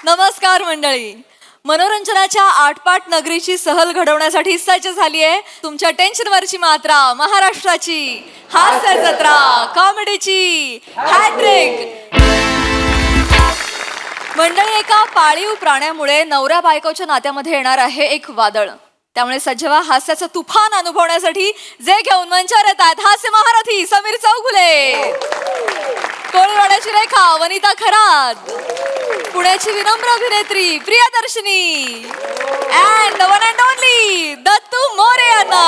नमस्कार मंडळी. मनोरंजनाच्या आटपाट नगरीची सहल घडवण्यासाठी सज्ज झाली आहे तुमच्या टेन्शनवरची मात्रा महाराष्ट्राची हास्य जत्रा कॉमेडीची हॅट्रिक. मंडळी, एका पाळीव प्राण्यामुळे नवऱ्या बायकोच्या नात्यामध्ये येणार आहे एक वादळ. त्यामुळे सज्ज व्हा हास्याचं तुफान अनुभवण्यासाठी जे घेऊन मंचावर येतात हास्य महारथी समीर चौगुले, कोळीवाड्याची रेखा वनिता खरात, पुण्याची विनम्र अभिनेत्री Priyadarshini and one and only Dattu More यांना.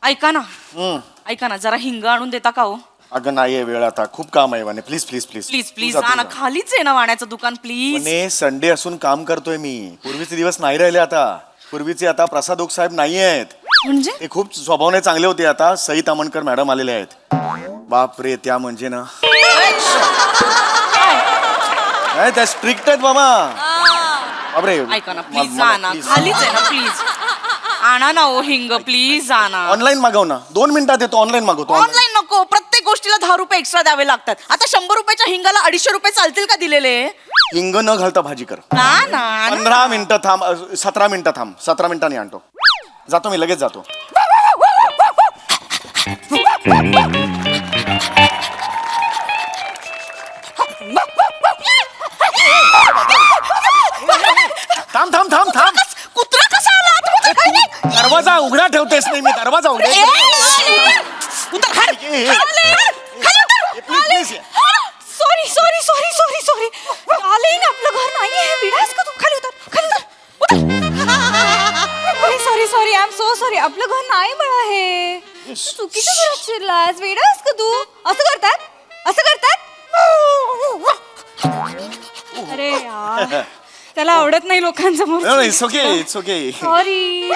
ऐका ना जरा हिंग आणून देता का हो? अगं नाहीये वेळ आता, खूप काम आहे वाणे. Please please please please please ना खालीच आहे ना वाण्याचं दुकान प्लीज. संडे असून काम करतोय मी. पूर्वीचे दिवस नाही राहिले आता. पूर्वीचे आता प्रसाद ओक साहेब नाही आहेत. म्हणजे ते खूप स्वभावने चांगले होते. आता सई तामणकर मॅडम आलेले आहेत. बापरे, त्या म्हणजे ना नाही, त्या स्ट्रिक्ट आहेत बाबा. बापरे, ऐका ना प्लीज जा ना, खालीच आहे ना प्लीज. आणा ना ओ हिंग प्लीज आणा. ऑनलाईन मागव ना, 2 मिनिटात येतो. ऑनलाईन मागवतो. ऑनलाईन नको, प्रत्येक गोष्टीला 10 रुपये एक्स्ट्रा द्यावे लागतात. आता 100 रुपयाच्या हिंगाला 250 रुपये चालतील का दिलेले? हिंग न घालता भाजी कर. ना ना 15 मिनिटं थांब, 17 मिनिटं थांब. 17 मिनिटांनी आणतो. जातो मी, लगेच जातो. थांब थांब थांब थांब. कुत्रा कसा आला आतमध्ये? दरवाजा उघडा ठेवतेस नाही मी. दरवाजा उघडा. उतर खाली. Please sorry sorry sorry sorry sorry. Darling, आपलं घर नाहीये. विडास का तू? खाली उतर, खाली उतर. Sorry sorry, I am so sorry. आपलं घर नाही बळा हे. चुकीच्या घरात शिरलास. वेडास का तू? असं करतात, असं करतात. अरे यार, त्याला आवडत नाही लोकांसमोर. It's okay, it's okay. Sorry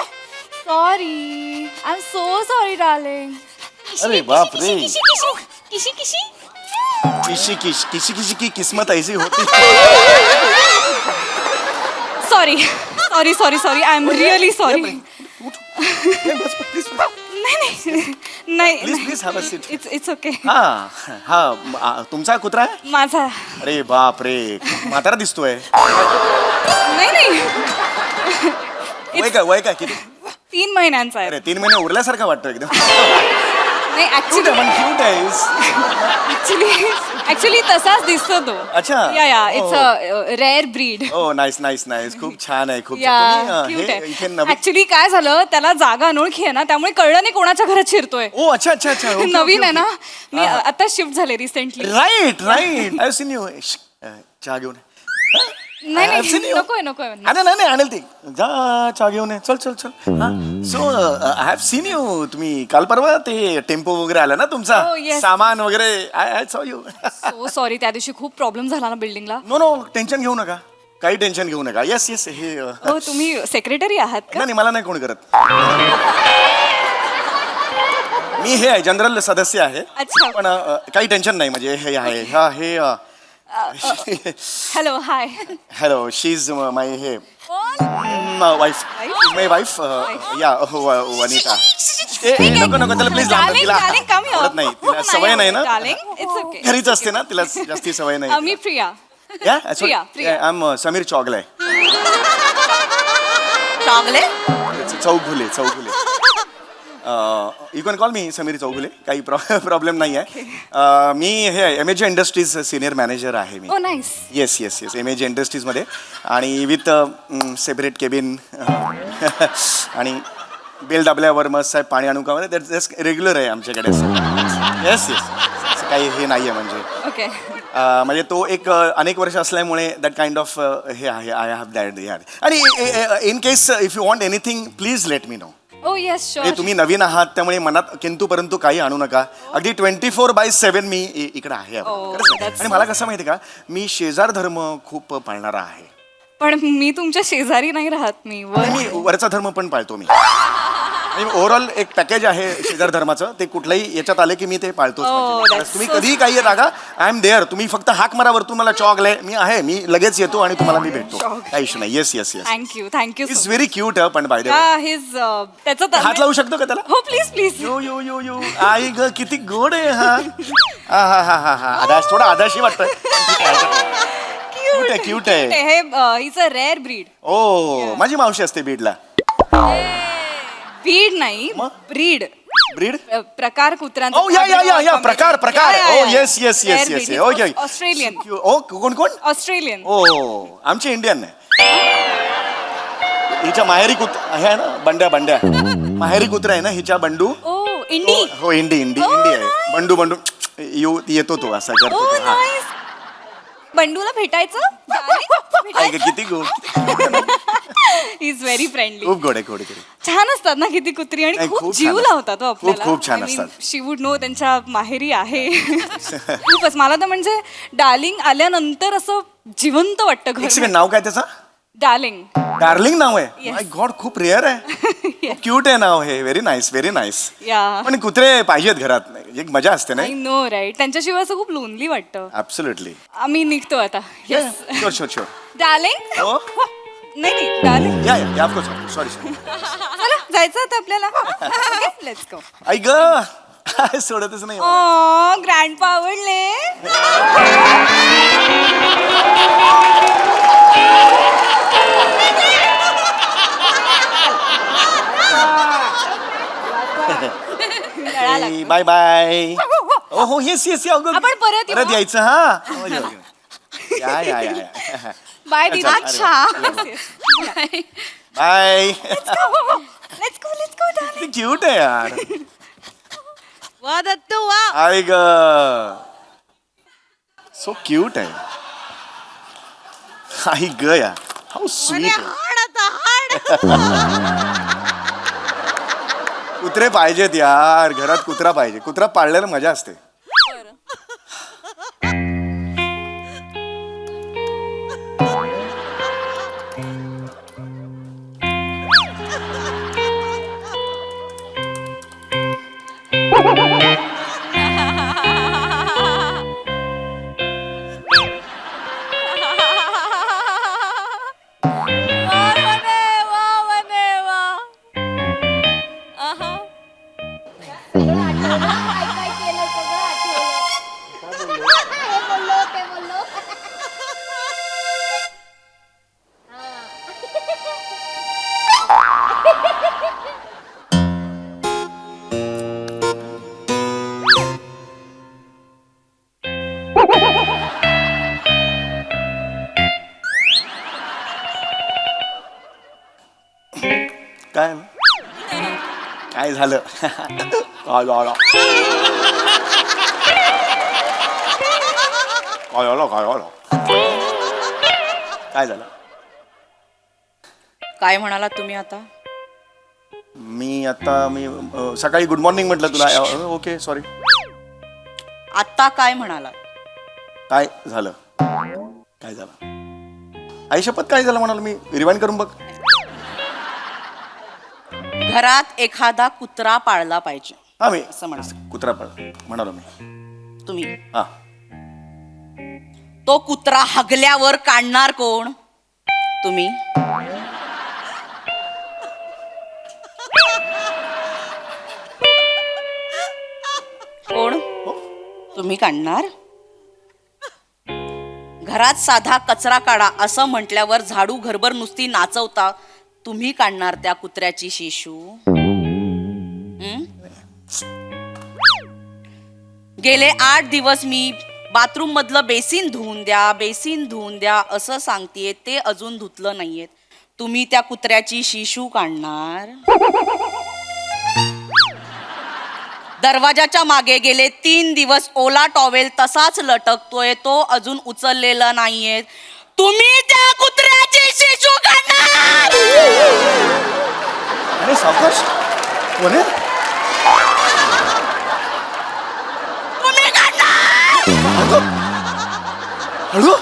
sorry, I am so sorry darling. अरे बाप रे. किशी किशी किशी किश किशी किशी की किस्मत ऐसी होती. Sorry sorry sorry sorry, I am really sorry. नाही please please have a seat. It's okay. हा हा, तुमचा कुत्रा आहे? माझा. अरे बाप रे, म्हातारा दिसतोय. नाही वय काय किती? 3 महिन्यांचा आहे. अरे 3 महिने उरल्यासारखा वाटतो एकदम. नाही क्यूट आहेस. ऍक्च्युली तसाच दिसतो तो. अच्छा. या it's a rare breed. O nice nice nice. खूप छान आहे. खूप या तुम्ही, क्यूट हे आहे. इथे नवीन. ऍक्च्युली काय झालं, त्याला जागा अनोळखी आहे ना, त्यामुळे कळलं नाही कोणाच्या घरात शिरतोय. ओ अच्छा अच्छा अच्छा. ओके, नवीन ओके, आहे ना, ओके. मी आता शिफ्ट झाले recently. Right right. I seen you. चहा घेऊन. नाही I've seen you. नकोय नाही आणेल ती. जा चहा घेऊन ये. चल चल चल. So I have seen you. तुम्ही काल परवा ते टेम्पो वगैरे आला ना तुमचा, Oh, yes. सामान वगैरे. I saw you. So sorry, त्या दिवशी खूप प्रॉब्लेम झाला ना बिल्डिंगला. नो टेन्शन घेऊ नका. काही टेन्शन घेऊ नका. Yes yes. हे हो, तुम्ही सेक्रेटरी आहात का? नाही मला नाही कोणी करत. मी हे आहे, जनरल सदस्य आहे. अच्छा. पण काही टेन्शन नाही. म्हणजे हे आहे हे hello hi. Hello, she is my हे वाईफ. माय वाईफ. या वनिता. नको नको, त्याला प्लीज लांब. तिला आवडत नाही. तिला सवय नाही ना. It's okay. घरीच असते ना, तिला जास्ती सवय नाही. मी प्रिया. या प्रिया. I am Sameer Chougale. चांगले Chougule. You can call me Sameer Chougule. काही प्रॉब्लेम नाही आहे. मी हे MAG इंडस्ट्रीज सिनियर मॅनेजर आहे मी. Oh nice. Yes yes yes. MAG इंडस्ट्रीजमध्ये आणि विथ सेपरेट केबिन आणि बेल दाबल्यावर मस्त साहेब पाणी आणू का मध्ये जस्ट रेग्युलर आहे आमच्याकडे. Yes yes. असं काही हे नाही आहे म्हणजे. ओके. म्हणजे तो एक अनेक वर्ष असल्यामुळे दॅट काइंड ऑफ हे आहे. I have that. आणि in case if you want anything please let me know. Oh yes sure. तुम्ही नवीन आहात त्यामुळे मनात किंतु परंतु काही आणू नका. अगदी 24/7 मी इकडे आहे. आणि मला कसं माहिती का, मी शेजार धर्म खूप पाळणारा आहे. पण मी तुमच्या शेजारी नाही राहत. मी मी वरचा धर्म पण पाळतो मी. आणि ओव्हरऑल एक पॅकेज आहे शेजार धर्माचं, ते कुठल्याही याच्यात आले की मी ते पाळतोच म्हणजे. that's तुम्ही so कधीही काही रागा, आय एम देअर. तुम्ही फक्त हाक मारा वरतून, मला चॉकले, मी आहे, मी लगेच येतो आणि तुम्हाला मी भेटतो. काही इश्यू नाही. Yes yes yes. Thank you it's very cute पण बाय द वे. हिज त्याचं हात लावू शकतो का त्याला? हो प्लीज प्लीज. यो यो यो यो आई ग किती गोड आहे हा. हा हा हा हा आदाश, थोडा आदाशी वाटतोय. क्यूट आहे क्यूट आहे. He is a rare breed. Oh माझी मावशी असते बीडला. ब्रीड नाही, मग? ब्रीड. ब्रीड? प्रकार कुत्र्यांचा. ओ या प्रकार प्रकार. Oh yes yes yes yes. Okay. Australian. Oh कोण कोण? ऑस्ट्रेलियन. ओ आमचे इंडियन नाही. हिच्या माहेरी आहे ना बंड्या बंड्या. माहेरी कुत्रा आहे ना हिच्या बंडू. ओ इंडी. हो इंडी इंडी इंडी आहे. बंडू बंडू येतो तो असा करतो ओ तो. हा. नाईस. बंडूला भेटायचं. आई ग, किती गोड. Is very friendly. खूप गोड आहे गोड आहे. छान असतात ना किती कुत्री, आणि नाही, खूप खूप जीव छान लावतात हो खूप- आपल्याला. खूप छान असतात. शी वुड नो त्यांच्या माहेरी आहे. खूपच. मला तर म्हणजे डार्लिंग आल्यानंतर असं जिवंत वाटतं एक घर. सेकंड, नाव काय त्याचं? डार्लिंग. डार्लिंग नाव आहे. Yes. माय गॉड, खूप रेअर आहे. क्यूट आहे नाव हे. Very nice very nice. या पण कुत्रे पाहिजेत घरात, एक मजा असते आय नाही. No right. त्यांच्याशिवाय असं खूप लोनली वाटतं. ऍब्सोल्युटली. आम्ही निघतो आता. Yes sure sure sure. Darling. हो नाही डार्लिंग. या या ऑफकोर्स. Sorry sorry. चला जायचं आता आपल्याला. Let's go. आई ग सोडतच नाही मला. ओ ग्रँडपा आवडले. Bye bye. ओ हो येस येस या. आपण परत येऊ, परत हा? यायचं हा. हो, या, या. या या या. बाय दीदी. अच्छा, अच्छा. Bye. Let's go darling. Cute आहे यार. वा दत्तू वा. आई ग सो क्यूट आहे. आई ग या. How sweet. कुत्रे पाहिजेत यार घरात. कुत्रा पाहिजे. कुत्रा पाळल्याला मजा असते. काय काय झालं? काय झालं? काय झालं? काय झालं? काय झालं? काय म्हणालात तुम्ही आता? मी सकाळी गुड मॉर्निंग म्हटलं तुला. Okay sorry. आता काय म्हणालात? काय झालं? काय झालं? आई शपथ काय झालं म्हणाल मी. रिवाइंड करून बघ. घरात एखादा कुत्रा पाळला पाहिजे हा मी असं म्हणा. कुत्रा म्हणालो मी. तुम्ही. हा तो कुत्रा हगल्यावर काढणार कोण? तुम्ही. कोण? तुम्ही काढणार? घरात साधा कचरा काढा असं म्हटल्यावर झाडू घरभर नुसती नाचवता. तुम्ही काढणार त्या कुत्र्याची शिशू? गेले 8 दिवस मी बाथरूम मधलं बेसिन धुवून द्या असं सांगतेय. ते अजून धुतलं नाहीये. तुम्ही त्या कुत्र्याची शिशू काढणार? दरवाजाच्या मागे गेले 3 दिवस ओला टॉवेल तसाच लटकतोय. तो अजून उचललेला नाहीये. तुम्ही त्या कुत्र्याची शिशू काढणार? अरे सावकाश कोण आहे? तुम्ही काढणार? हळू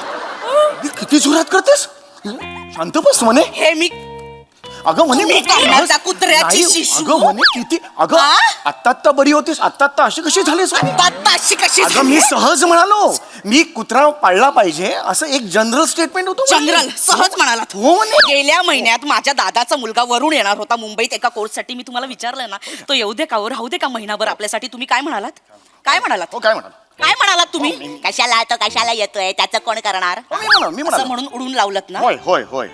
किती जोरात करतेस? शांत बस म्हणे. हे मी अगं म्हणे तुम्ही काढणार त्या कुत्र्याची शिशू? अगं म्हणे किती अगं हा? आत्ता बरी होतीस आत्ता अशी कशी झालीस आता अशी कशी अगं मी सहज म्हणालो मी कुत्रा पाळला पाहिजे असं एक जनरल स्टेटमेंट होतो म्हणे. जनरल सहज म्हणाला हो म्हणे. गेल्या महिन्यात माझ्या दादाचा मुलगा वरुण येणार होता मुंबईत एका कोर्ससाठी. मी तुम्हाला विचारलं ना तो येऊ दे का हो, राहू दे का महिनाभर आपल्यासाठी, तुम्ही काय म्हणालात? काय म्हणालात? हो काय म्हणाल काय म्हणालात तुम्ही? कशाला येतोय त्याचं कोण करणार मी असं म्हणालो म्हणून उडून लावलत ना. होय होय होय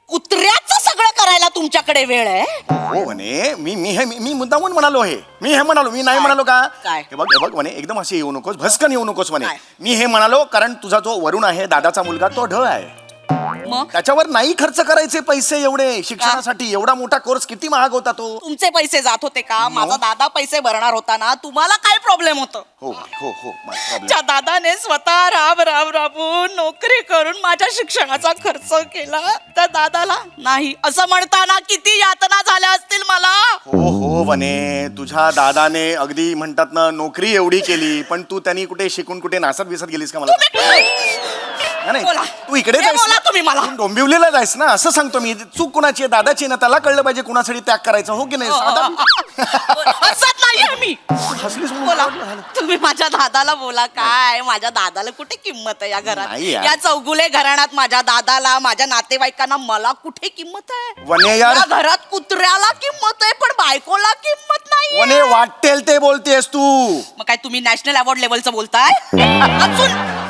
कुत्र्याचं सगळं करायला तुमच्याकडे वेळ आहे. हो म्हणे मी मुद्दामून म्हणालो मी हे म्हणालो मी नाही म्हणालो का काय? हे बघ म्हणे एकदम असे येऊ नकोस भस्कन येऊ नकोस म्हणे काय? मी हे म्हणालो कारण तुझा जो वरुण आहे दादाचा मुलगा तो ढ आहे मग त्याच्यावर नाही खर्च करायचे पैसे एवढे शिक्षणासाठी एवढा मोठा कोर्स किती महाग होता तो तुमचे पैसे जात होते का? माझा दादा पैसे भरणार होता ना. तुम्हाला काय प्रॉब्लेम होतं? हो हो हो प्रॉब्लेम त्या दादाने स्वतः राबून नोकरी करून माझ्या शिक्षणाचा खर्च केला. त्या दादाला नाही असं म्हणताना किती यातना झाल्या असतील मला. हो हो म्हणे तुझ्या दादाने अगदी म्हणतात ना नोकरी एवढी केली पण तू त्यांनी कुठे शिकून कुठे नासत बिसत गेलीस का मला नाही बोला. तू इकडे हे जायस बोला तुम्ही मला. तू डोंबिवलीला जायस ना असं सांगतो मी चूक कुणाची आहे दादाची आहे ना त्याला कळलं पाहिजे कुणासाठी त्याग करायचा हो की नाही हसत नाहीये मी. हसलीस म्हणून बोला आवडलं झालं. तुम्ही माझ्या दादाला बोला. काय माझ्या दादाला कुठे किंमत आहे या घरात? नाही यार. या चौगुले घराण्यात माझ्या दादाला माझ्या नातेवाईकांना मला कुठे किंमत आहे? वने यार या घरात कुत्र्याला किंमत आहे पण बायकोला किंमत नाही. वने वाटेल ते बोलतेस तू मग काय तुम्ही नॅशनल अवॉर्ड लेवलचं बोलताय? अजून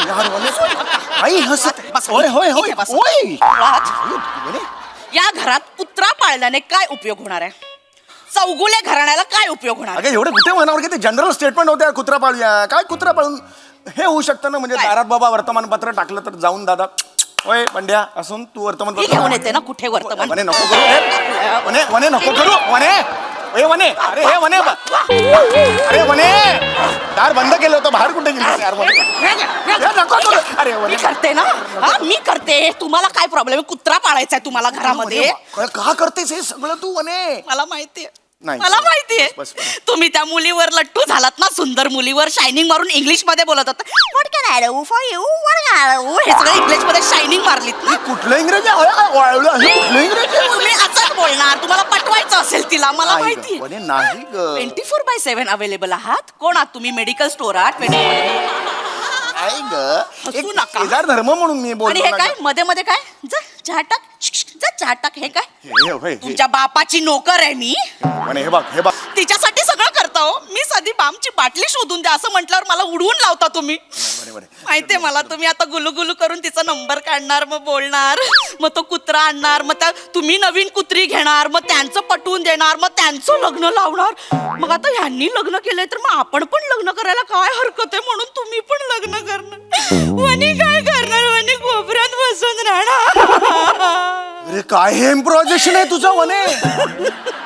यार वने आई हसत बस, होय होय होय इथे बस. होय वने, या घरात कुत्रा पाळल्याने काय उपयोग होणार आहे? चौगुले घराण्याला काय उपयोग होणार आहे? अगं एवढं कुठे म्हणावर की ते जनरल स्टेटमेंट होते कुत्रा पाळूया काय कुत्रा पाळून हे होऊ शकतं ना म्हणजे काय? दारात बाबा वर्तमानपत्र टाकलं तर जाऊन दादा होय पंड्या असून तू मी वर्तमानपत्र घेऊन येते ना कुठे वर्तमान. वने नको करू हे, वने वने नको करू वने ए वने अरे हे वने अरे वने दार बंद केलं होतं बाहेर कुठे गेली यार वने हे नको करू अरे मी वने करते ना. हा मी करते. तुम्हाला काय प्रॉब्लेम आहे? कुत्रा पाळायचा आहे तुम्हाला घरामध्ये? का करतेस हे सगळं तू वने मला माहितीये. नाही. मला माहितीये. बस, बस. तुम्ही त्या मुलीवर लट्टू झालात ना, सुंदर मुलीवर शायनिंग मारून इंग्लिश मध्ये बोलत होता. What can I do for you? What can I do? हे सगळं इंग्लिश मध्ये शायनिंग मारलीत ना. कुठलं इंग्रजी वाळलं हे कुठलं इंग्रजी तुम्ही असंच बोलणार. तुम्हाला पटवायचं असेल तिला. मला नाही माहितीये. गं, वने नाही ग 24/7 अवेलेबल आहात. कोण आहात तुम्ही? मेडिकल स्टोर आहात? नाही ग एक हसू नका. शेजार धर्म म्हणून मी आणि बोलतो हे ना काय ग. मध्ये मध्ये काय? जा चहा टाक. जा चहा टाक. हे काय? हे होय, हे. तुमच्या बापाची नोकर आहे मी. वने हे बघ तिच्यासाठी सगळं करता हो. मी साधी बामची बाटली शोधून द्या असं म्हटल्यावर मला उडवून लावता तुम्ही. वने माहितीये मला. तुम्ही आता गुलू करून तिचा नंबर काढणार, मग बोलणार, मग तो कुत्रा आणणार, मग त्या तुम्ही नवीन कुत्री घेणार, मग त्यांचं पटवून देणार, मग त्यांचं लग्न लावणार. मग आता ह्यांनी लग्न केलंय तर मग आपण पण लग्न करायला काय हरकत आहे? म्हणून तुम्ही पण लग्न करणार. वनी काय करणार? वनी कोपऱ्यात बसून राहणार. अरे काय हे इम्प्रोव्हायझेशन आहे तुझं वने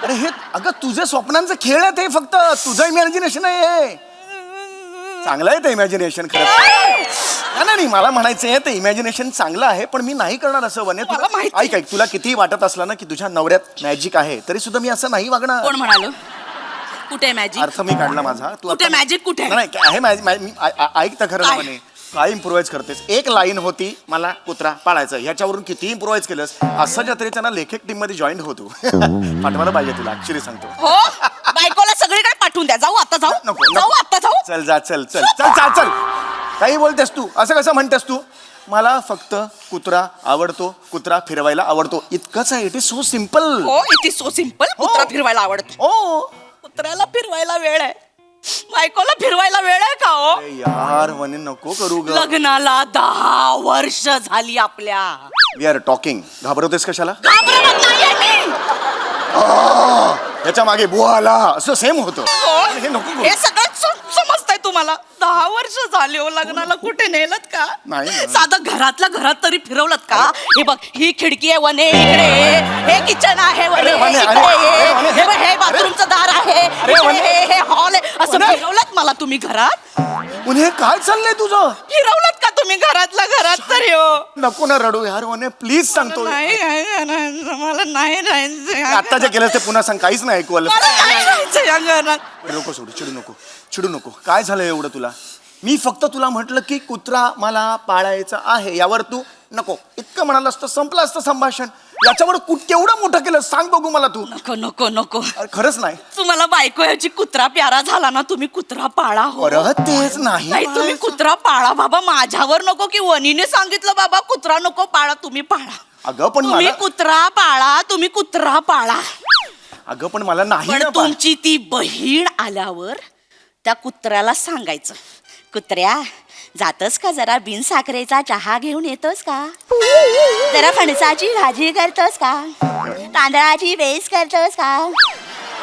अरे हे अगं तुझे स्वप्नांचं खेळ आहे ते फक्त तुझं इमॅजिनेशन आहे हे. चांगलं आहे ते इमॅजिनेशन खरं नाही मला म्हणायचं ते इमॅजिनेशन चांगलं आहे पण मी नाही करणार असं वने मला माहिती. ऐक ऐक तुला किती वाटत असलं ना की तुझ्या नवऱ्यात मॅजिक आहे तरी सुद्धा मी असं नाही वागणार कोण म्हणाल? कुठे मॅजिक? अर्थ मी काढला माझा तू कुठे आता- मॅजिक कुठे? नाही आहे ऐक तर खरं काय? म्हणे काय इम्प्रोव्हाइज करतेस एक लाईन होती मला कुत्रा पाळायचं ह्याच्यावरून किती इम्प्रोव्हाइज केलंस असं जत्रेच्या ना लेखक टीम मध्ये जॉईन होतो पाठवायला पाहिजे तुला ऍक्च्युली सांगतो हो बायकोला सगळीकडे पाठवून द्या. जाऊ आता जाऊ. नको जाऊ आता जाऊ. चल जा चल चल चल चल चल काही बोलतेस तू असं कसं म्हणतेस तू मला फक्त कुत्रा आवडतो कुत्रा फिरवायला आवडतो इतकंच आहे इट इज सो सिम्पल हो इट इज सो सिम्पल. कुत्रा फिरवायला आवडतो. हो कुत्र्याला फिरवायला वेळ आहे. बायकोला फिरवायला वेळ आहे का हो? अरे यार वने नको करू ग लग्नाला 10 वर्ष झाली आपल्या. वी आर टॉकिंग घाबरवतेस कशाला घाबरत नाहीये मी. याच्या मागे बुवा आला असं सेम होतं हो? हे नको करू. हे सगळं समजतंय तुम्हाला. 10 वर्ष झाली हो लग्नाला. कुठे नेलत का? नाही ना. साधं घरातल्या घरात तरी फिरवलत का? हे बघ ही खिडकी आहे वने इकडे ये. हे किचन आहे वने अरे वने, इकडे अरे, ये. अरे वने, हे बघ हे बाथरूमचं दार आहे. अरे इकडे वने. हे हॉल आहे. असं वने. फिरवलत मला तुम्ही घरात? उन्हे काय चाललंय तुझं फिरवलत का तुम्ही घरातल्या घरात तरी हो? नको ना रडू यार वने प्लीज सांगतो नाही काय करायचं, मला नाही राहायचं या आता जे केलं ते पुन्हा सांग काहीच नाही ऐकू आलं मला नाही राहायचं या घरात. नको सोडू चिडू नको काय झालं एवढं तुला मी फक्त तुला म्हटलं की कुत्रा मला पाळायचा आहे यावर तू नको इतकं म्हणालं असतं संपलं असतं संभाषण. याच्यावर केवढं मोठं केलं सांग बघू मला तू. नको नको नको, अरे खरंच नाही. तुम्हाला बायको याची कुत्रा प्यारा झाला ना, तुम्ही कुत्रा पाळा हो. परत तेच नाही नाही तुम्ही कुत्रा पाळा बाबा, माझ्यावर नको की वनीने सांगितलं बाबा कुत्रा नको पाळा, तुम्ही पाळा. अगं पण तुम्ही मला कुत्रा पाळा, तुम्ही कुत्रा पाळा. अगं पण मला नाही पण ना तुमची ती बहीण आल्यावर त्या कुत्र्याला सांगायचं, कुत्र्या जातोस का जरा बिन साखरेचा चहा घेऊन येतोस का, जरा फणसाची भाजी करतोस का, तांदळाची बेस करतोस का,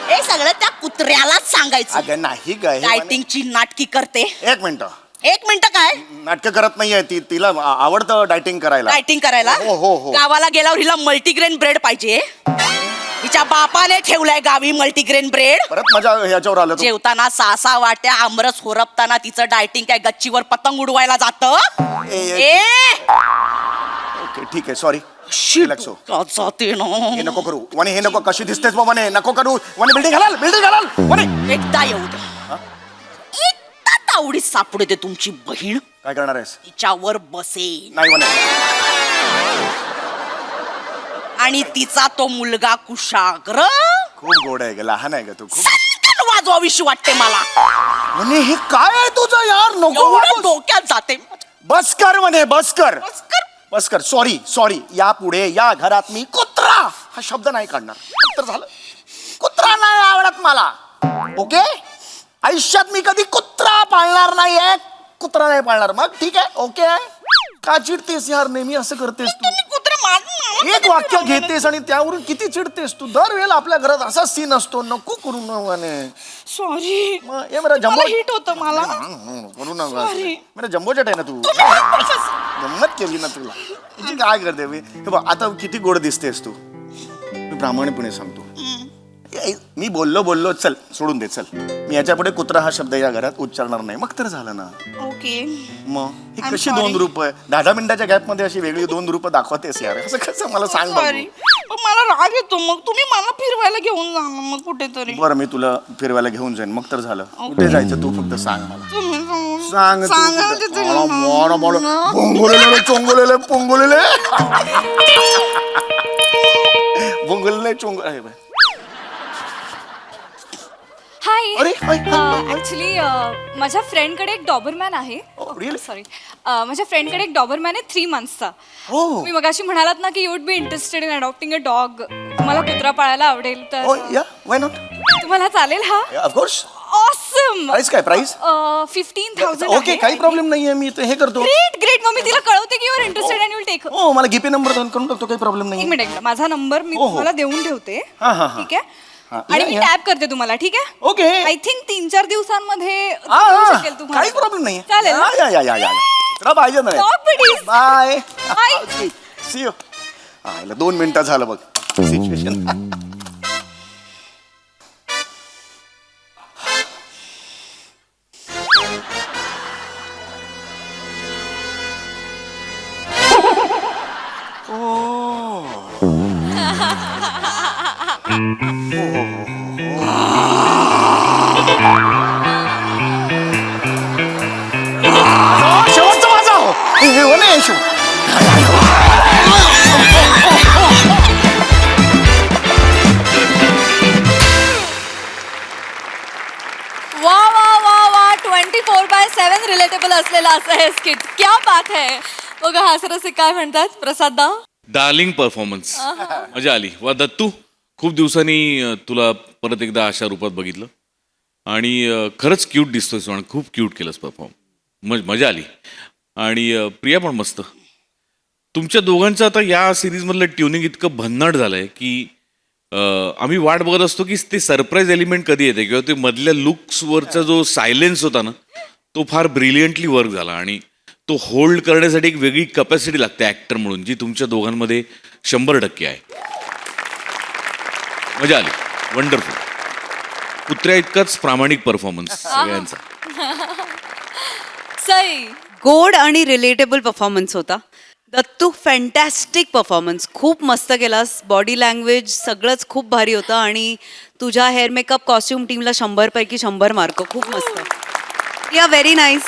हे सगळं त्या कुत्र्यालाच सांगायचं. अगं नाही काय डायटिंगची नाटकी करते. एक मिनिट. एक मिनिट काय नाटकं करत नाहीये ती. तिला आवडतं डायटिंग करायला. डायटिंग करायला. हो हो हो. गावाला गेल्यावर हिला मल्टीग्रेन ब्रेड पाहिजे. हिच्या बापाने ठेवलाय गावी मल्टीग्रेन ब्रेड. परत माझ्या ह्याच्यावर आलं तू. जेवताना 6 वाट्या आमरस होरपताना तिचं डायटिंग काय गच्चीवर पतंग उडवायला जात. ओके ठीक आहे सॉरी. रिलॅक्स हो. जाते ना. हे नको करू वने, हे नको. कशी दिसतेस बाबा ने, नको करू वने. बिल्डिंग घालाल वने. एकदा येऊ दे. एकदा तावडीत सापडू दे तुमची बहीण. काय करणार आहेस? तिच्यावर बसेल नाही वने. आणि तिचा तो मुलगा कुशाग्र खूप गोड आहे ग, लहान आहे ग तू खूप. सनकन वाजवाविषयी वाटते मला. वने हे काय आहे तुझं यार, नको एवढं वाजवूस. डोक्यात जाते. बस कर वने, बस कर. बसकर. बस कर. सॉरी या पुढे या घरात मी कुत्रा हा शब्द नाही काढणार. तर झालं. कुत्रा नाही आवडत मला. ओके आयुष्यात मी कधी कुत्रा पाळणार नाहीये. कुत्रा नाही पाळणार. मग ठीक आहे ओके. का चिडतेस यार, नेहमी असं करतेस तू. तुम्ही कुत्रा मारून एक वाक्य घेतेस आणि त्यावरून किती चिडतेस तू. दरवेळेला आपल्या घरात असा सीन असतो. नको करू नये. सॉरी. ये मेरा जम्बो हिट होतं मला. करू नका. Sorry. मेरा जम्बो जट आहे ना तू. गंमत केली ना तुला. तुझी काय करते मी. हे बघ आता किती गोड दिसतेस तू. मी प्रामाणिकपणे सांगतो. मी बोललो चल सोडून दे चल. मी याच्या पुढे कुत्रा हा शब्द या घरात उच्चारणार नाही. मग तर झालं ना. ओके. मग ही I'm कशी sorry. 2 रूप आहे. 10 मिनिटाच्या गॅप मध्ये अशी वेगळी 2 रूप दाखवतेस यार. असं कसं मला सांग सॉरी. बघू. मला राग येतो. मग तुम्ही मला फिरवायला घेऊन जा ना मग कुठेतरी. बरं मी तुला फिरवायला घेऊन जाईन. मग तर झालं. कुठे जायचं तू फक्त सांग मला. तुम्ही सांग तू सांगा कुठे. तिथे. पोंगोलेले चोंगोले. हाय. अरे, हाय, ऍक्च्युली माझ्या फ्रेंडकडे एक डॉबरमॅन आहे. really? सॉरी माझ्या फ्रेंडकडे एक डॉबरमॅन आहे 3 मंथ्सचा. Oh. मी मगाशी म्हणालात ना की you would be interested in adopting a dog. तुम्हाला कुत्रा पाळायला आवडेल तर Oh yeah, why not? तुम्हाला चालेल हा. Yeah, of course. Awesome. Price काय प्राइस? 15,000. ओके काही प्रॉब्लेम नाहीये. मी हे करतो. ग्रेट. मग मी तिला कळवते की you are interested and you will take. हो मला जीपे नंबर करून टाकतो. काही प्रॉब्लेम एक नाही. मिनिट माझा नंबर मी हो, हो. तुम्हाला देऊन ठेवते. हा. ठीक आहे. हा, आणि या, मी या. टॅप करते तुम्हाला. ठीक आहे. ओके आय थिंक 3-4 दिवसांमध्ये येऊ शकेल तुम्हाला. काही प्रॉब्लेम नाही. चालेल ना? या तुला पाहिजे ना. Dog buddies. Bye. Bye. See you. 2 मिनिटं झालं बघ सिच्युएशन. शेवटचा माझा हो. हो नाही शेव. वा 24/7 रिलेटेबल असलेलं असं हे स्किट. क्या बात है. बघा हासरसिक काय म्हणतात प्रसाद दा. डार्लिंग परफॉर्मन्स मजा आली. वा दत्तू खूप दिवसांनी तुला परत एकदा अशा रूपात बघितलं आणि खरंच क्यूट दिसतोयस आणि खूप क्यूट केलंस परफॉर्म. मजा आली. आणि प्रिया पण मस्त. तुमच्या दोघांचं आता या सिरीजमधलं ट्युनिंग इतकं भन्नाट झालंय की आम्ही वाट बघत असतो की ते सरप्राईज एलिमेंट कधी येते किंवा ते मधल्या लुक्सवरचा जो सायलेन्स होता ना तो फार ब्रिलियंटली वर्क झाला. आणि तो होल्ड करण्यासाठी एक वेगळी कपॅसिटी लागते ॲक्टर म्हणून जी तुमच्या दोघांमध्ये 100% आहे. मजा आली. वंडरफुल. कुत्र्या इतकाच प्रामाणिक परफॉर्मन्स सगळ्यांचा. सई. गोड आणि रिलेटेबल परफॉर्मन्स होता. Dattu fantastic performance. खूप मस्त केलास. बॉडी लँग्वेज सगळंच खूप भारी होतं आणि तुझ्या हेअर मेकअप कॉस्ट्युम टीमला 100 पैकी 100 मार्क. खूप मस्त. या व्हेरी नाईस.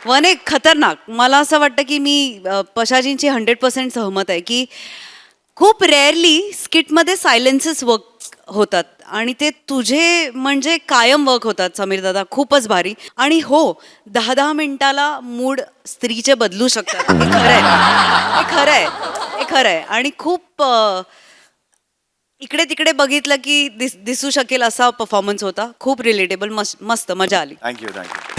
वन एक खतरनाक. मला असं वाटतं की मी पशाजींची 100% सहमत आहे की खूप रेअरली स्किटमध्ये सायलेन्सेस वर्क होतात आणि ते तुझे म्हणजे कायम वर्क होतात समीर दादा. खूपच भारी. आणि हो 10-10 मिनिटाला मूड स्त्रीचे बदलू शकतात. हे खरं आहे, हे खरं आहे, हे खरं आहे. आणि खूप इकडे तिकडे बघितलं की दिसू शकेल असा परफॉर्मन्स होता. खूप रिलेटेबल, मस्त मजा आली. Thank you thank you.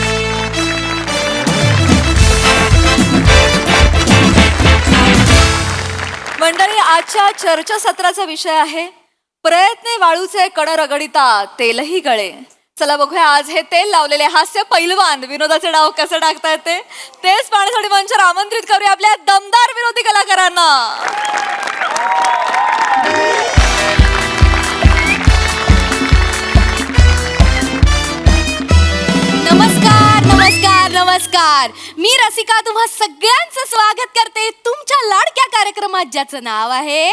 मंडळी, आजच्या चर्चासत्राचा विषय आहे प्रयत्ने वाळूचे कण रगडिता तेलही गळे. चला बघूया आज हे तेल लावलेले हास्य पैलवान विनोदाचे डाव कसं टाकता येते तेच पाहण्यासाठी मंचावर आमंत्रित करूया आपल्या दमदार विरोधी कलाकारांना. नमस्कार नमस्कार नमस्कार. मी रसिका तुम्हा सगळ्यांचं स्वागत करते तुमच्या लाडक्या कार्यक्रमात ज्याचं नाव आहे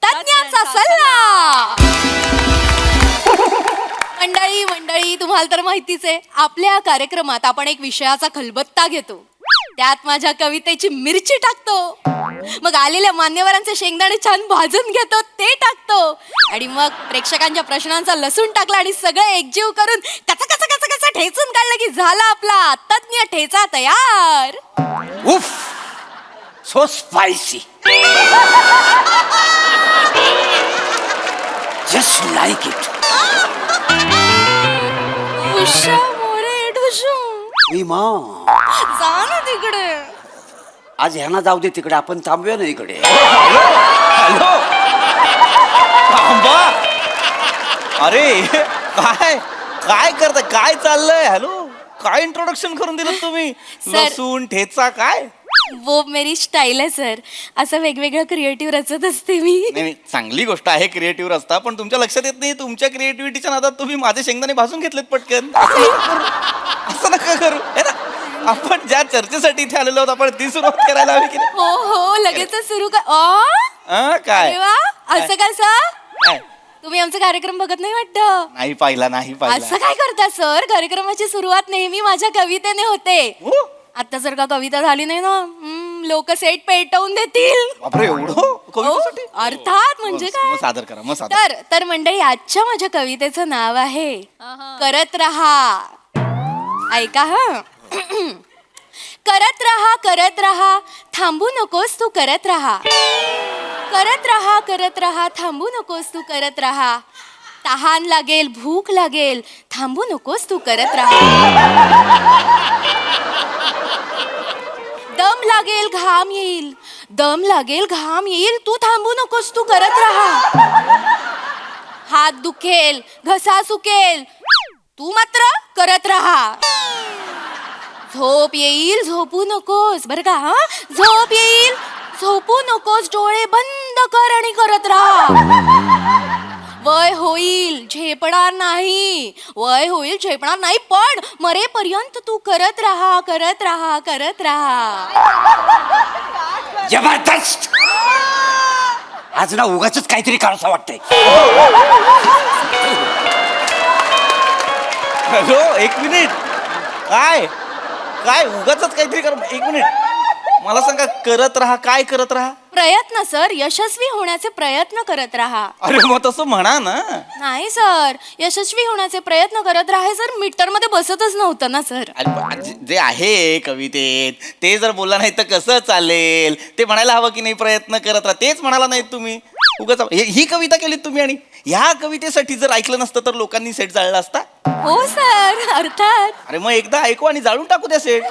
तज्ञांचा सल्ला. मंडळी तुम्हाला तर माहितीच आहे आपल्या कार्यक्रमात आपण एक विषयाचा खलबत्ता घेतो, त्यात माझ्या कवितेची मिरची टाकतो, मग आलेल्या मान्यवरांचे शेंगदाणे छान भाजून घेतो ते टाकतो आणि मग प्रेक्षकांच्या प्रश्नांचा लसूण टाकला आणि सगळं एकजीव करून कचा कचा कचा कचा ठेचून काढलं की झाला आपला तज्ञ ठेचा तयार. उफ, so spicy. Just like it. उश्शा मोरे ढुशू. मा जा ना तिकडे. आज ह्यांना जाऊ दे तिकडे, आपण थांबूया ना इकडे. हॅलो थांबा. अरे काय काय करताय, काय चाललंय? हॅलो, काय इंट्रोडक्शन करून दिलं तुम्ही? सर. लसूण ठेचा काय? वो मेरी स्टाईल आहे सर, असं वेगवेगळं क्रिएटिव्ह रचत असते मी. नाही चांगली गोष्ट आहे क्रिएटिव्ह रस्ता, पण तुमच्या लक्षात येत नाही तुमच्या क्रिएटिव्हिटीच्या नादात तुम्ही माझे शेंगदाणे भाजून घेतलेत पटकन. असं नका करू है ना. आपण ज्या चर्चेसाठी इथे आलेलो आहोत आपण ती सुरुवात करायला हवी की नाही? हो हो लगेच सुरू कर. काय अरे वा, असं कसं? काय? तुम्ही आमचा कार्यक्रम बघत नाही वाटतं? नाही पाहिला, नाही पाहिला. असं काय करता सर? कार्यक्रमाची सुरुवात नेहमी माझ्या कवितेने होते. हो? आता जर का कविता झाली नाही ना लोक सेट पेटवून देतील. बापरे, एवढं कवितेसाठी? हो, अर्थात म्हणजे मग काय. सादर करा, मग सादर. तर मंडळी आजच्या माझ्या कवितेचं नाव आहे करत रहा. ऐका हा. करत रहा थांबू नकोस तू करत राहा. करत राहा थांबू नकोस तू करत राहा. तहान लागेल भूक लागेल थांबू नकोस तू करत राहा. दम लागेल घाम येईल तू थांबू नकोस तू करत राहा. हात दुखेल घसा सुकेल तू मात्र करत राहा. झोप येईल झोपू नकोस बरं का. हा, झोप येईल झोपू नकोस डोळे बंद कर आणि करत राहा. वय होईल झेपणार नाही पण मरेपर्यंत तू करत राहा. जबरदस्त. आज ना उगाच काहीतरी करावं वाटतंय. हॅलो, एक मिनिट. काय काय उगाच काहीतरी कर. एक मिनिट मला सांगा, करत राहा काय करत राहा? प्रयत्न सर, यशस्वी होण्याचे प्रयत्न करत राहा. अरे मग तसं म्हणा ना. नाही सर, यशस्वी होण्याचे प्रयत्न करत राहा सर मीटर मध्ये बसतच नव्हतं ना सर. अरे पण जे आहे कवितेत ते जर बोलला नाही तर कसं चालेल? ते म्हणायला हवं की नाही प्रयत्न करत राहा, तेच म्हणाला नाहीत तुम्ही. उगाच ही कविता केलीत तुम्ही आणि ह्या कवितेसाठी जर ऐकलं नसतं तर लोकांनी सेट जाळला असता. हो सर, अर्थात. अरे मग एकदा ऐकू आणि जाळून टाकू द्या सेट.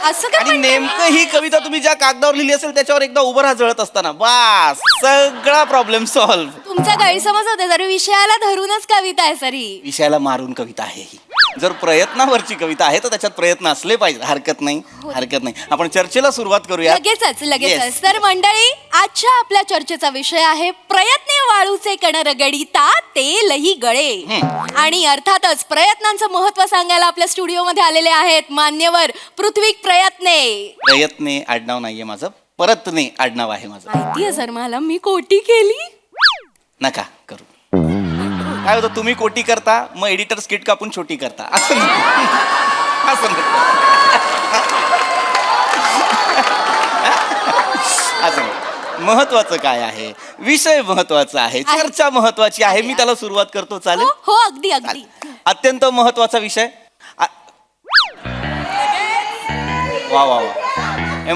असं काय आणि नेमकं ही कविता तुम्ही ज्या कागदावर लिहिली असेल त्याच्यावर एकदा उभं राहा जळत असताना, बस सगळा प्रॉब्लेम सॉल्व्ह. तुमचा गैरसमज होते सर, विषयाला धरूनच कविता आहे सर ही. विषयाला मारून कविता आहे ही. जर प्रयत्नावरची कविता आहे तर त्याच्यात प्रयत्न असले पाहिजे. हरकत नाही. आपण चर्चेला सुरुवात करूया. लगेचच Yes. तर मंडळी आजच्या आपल्या चर्चेचा विषय आहे प्रयत्ने वाळूचे कण रगडिता तेलही गळे. आणि अर्थातच प्रयत्नांचं महत्व सांगायला आपल्या स्टुडिओमध्ये आलेले आहेत मान्यवर पृथ्वी प्रयत्ने आडनाव नाहीये माझं, परतने आडनाव आहे माझं. माहितीये सर मला, मी कोटी केली. नका करू. काय होतं, तुम्ही कोटी करता मग एडिटर स्किट कापून छोटी करता असं नको. असं नको. असं नको. महत्वाचं काय आहे, विषय महत्वाचा आहे, चर्चा महत्वाची आहे. मी त्याला सुरुवात करतो, चालेल? हो अगदी अगदी. अत्यंत महत्वाचा विषय. वा वा वा.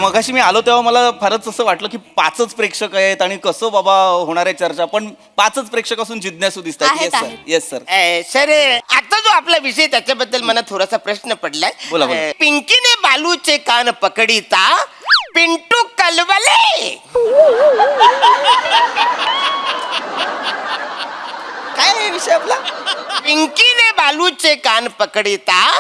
मगाशी मी आलो तेव्हा मला फारच असं वाटलं की 5च प्रेक्षक आहेत आणि कसं बाबा होणार आहे चर्चा, पण 5च प्रेक्षक असून जिज्ञासू दिसतात. आहेत, येस सर, आहेत. Yes sir. सर आता जो आपला विषय त्याच्याबद्दल मला थोडासा प्रश्न पडलाय. बोला, बोला. पिंकीने बालूचे कान पकडिता पिंटू कलवले. काय आहे विषय आपला? पिंकीने बालूचे कान पकडिता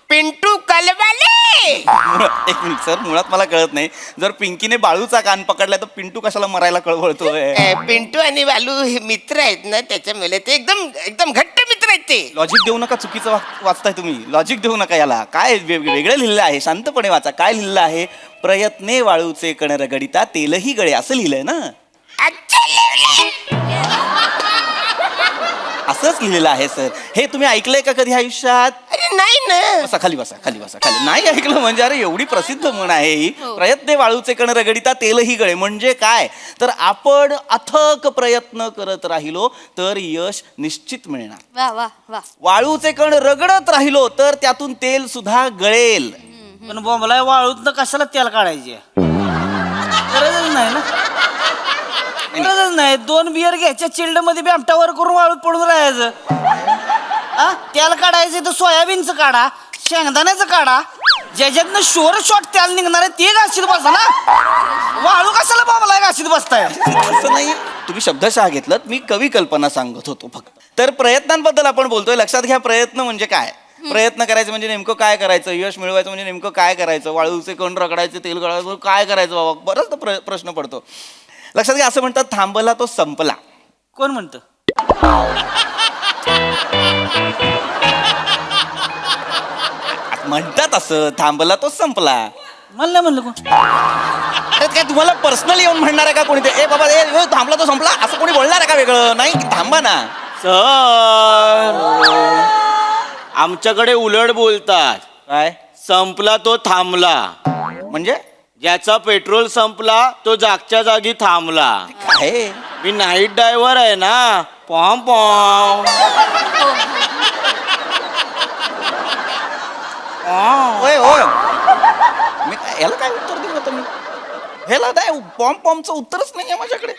पिंटू कलवले. एक मिनिट सर, मुळात मला कळत नाही, जर पिंकीने बाळूचा कान पकडलाय तर पिंटू कशाला मरायला कळवळतोय? पिंटू आणि बालू हे मित्र आहेत ना, त्याच्यामुळे ते एकदम एकदम घट्ट मित्र आहेत ते. लॉजिक देऊ नका, चुकीचं वाचताय तुम्ही. लॉजिक देऊ नका याला. काय वेगळं लिहिलं आहे, शांतपणे वाचा. काय लिहिलं आहे? प्रयत्ने वाळूचे कण रगडिता तेलही गळे, असं लिहिलंय ना? अच्छा लिहिलंय. असंच लिहिलेलं आहे सर. हे तुम्ही ऐकलंय का कधी आयुष्यात? अरे नाही ना. बसा खाली, बसा खाली, बसा खाली. नाही ऐकलं म्हणजे अरे एवढी प्रसिद्ध म्हण आहे ही. प्रयत्ने वाळूचे कण रगडिता तेलही गळे म्हणजे काय, तर आपण अथक प्रयत्न करत राहिलो तर यश निश्चित मिळणार. वा वा वा. वाळूचे कण रगडत राहिलो तर त्यातून तेल सुद्धा गळेल. पण बोंबलाय वाळूत कशाला तेल काढायचे? गरजच नाही ना, गरजच नाही. 2 बियर घ्यायच्या चिल्ड मध्ये बॅमटावर करून वाळूत पडून राहायचं. तेल काढायचं तर सोयाबीनचं काढा, शेंगदाण्याचं काढा, ज्याच्यातनं शॉर्ट तेल निघणार आहे ते घाशीत बसा ना. वाळू कशाला बोंबलाय घाशीत बसताय? असं नाही, तुम्ही शब्दशः घेतलं, मी कवी कल्पना सांगत होतो फक्त. तर प्रयत्नांबद्दल आपण बोलतोय. लक्षात घ्या, प्रयत्न म्हणजे काय? प्रयत्न करायचं म्हणजे नेमकं काय करायचं? यश मिळवायचं म्हणजे नेमकं काय करायचं? वाळूचे कण रगडायचे, तेल गळायचं, काय करायचं बाबा? बराच प्रश्न पडतो. लक्षात घ्या, असं म्हणतात थांबला तो संपला. कोण म्हणतं? म्हणतात असं, थांबला तो संपला. म्हणलं म्हणलं कोण? अरे काय तुम्हाला पर्सनली येऊन म्हणणार आहे का कोणी ते? ए बाबा ए थांबला तो संपला असं कोणी बोलणार आहे का वेगळं? नाही, थांबा ना. सर, आमच्याकडे उलट बोलतात. काय संपला तो थांबला. म्हणजे? ज्याचा पेट्रोल संपला तो जागच्या जागी थांबला. काय? मी नाईट ड्रायव्हर आहे ना. पॉम पॉम. होय होय. मी याला काय उत्तर देऊ आता? मी ह्याला काय पॉमचं उत्तरच नाही आहे माझ्याकडे.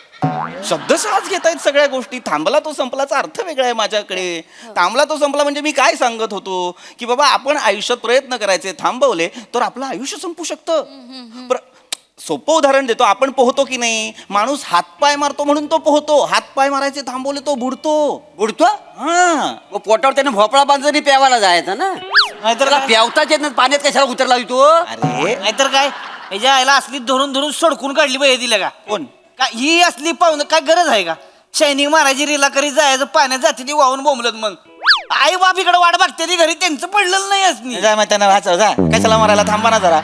शब्दशःच घेत आहेत सगळ्या गोष्टी. थांबला तो संपलाचा अर्थ वेगळा आहे माझ्याकडे. थांबला तो संपला म्हणजे मी काय सांगत होतो की बाबा आपण आयुष्यात प्रयत्न करायचे, थांबवले तर आपलं आयुष्य संपू शकतं. सोपं उदाहरण देतो. आपण पोहतो की नाही? माणूस हातपाय मारतो म्हणून तो पोहतो. हातपाय मारायचे थांबवले तो बुडतो. बुडतो? हा, पोटावर त्याने भोपळा बांधून प्यावायला जायचं ना. नाहीतर प्यावताच येत नाही, पाण्यात कशाला उतरला तो? अरे नाहीतर काय, ह्याच्या आईला असली धरून धरून सडकून काढली पाहिजे तिला का? कोण? काय ही असली पाहुणं काय गरज आहे का? शायनिंग मारायची, रिला करी जायचं, पाण्यात जाते ती वाहून बोंबलत. मग आई बाप इकडे वाट बघते ती घरी, त्यांचं पडलेलं नाही असली. जा माहिती ना, वाचा जा. कशाला मारायला? थांबा ना जरा.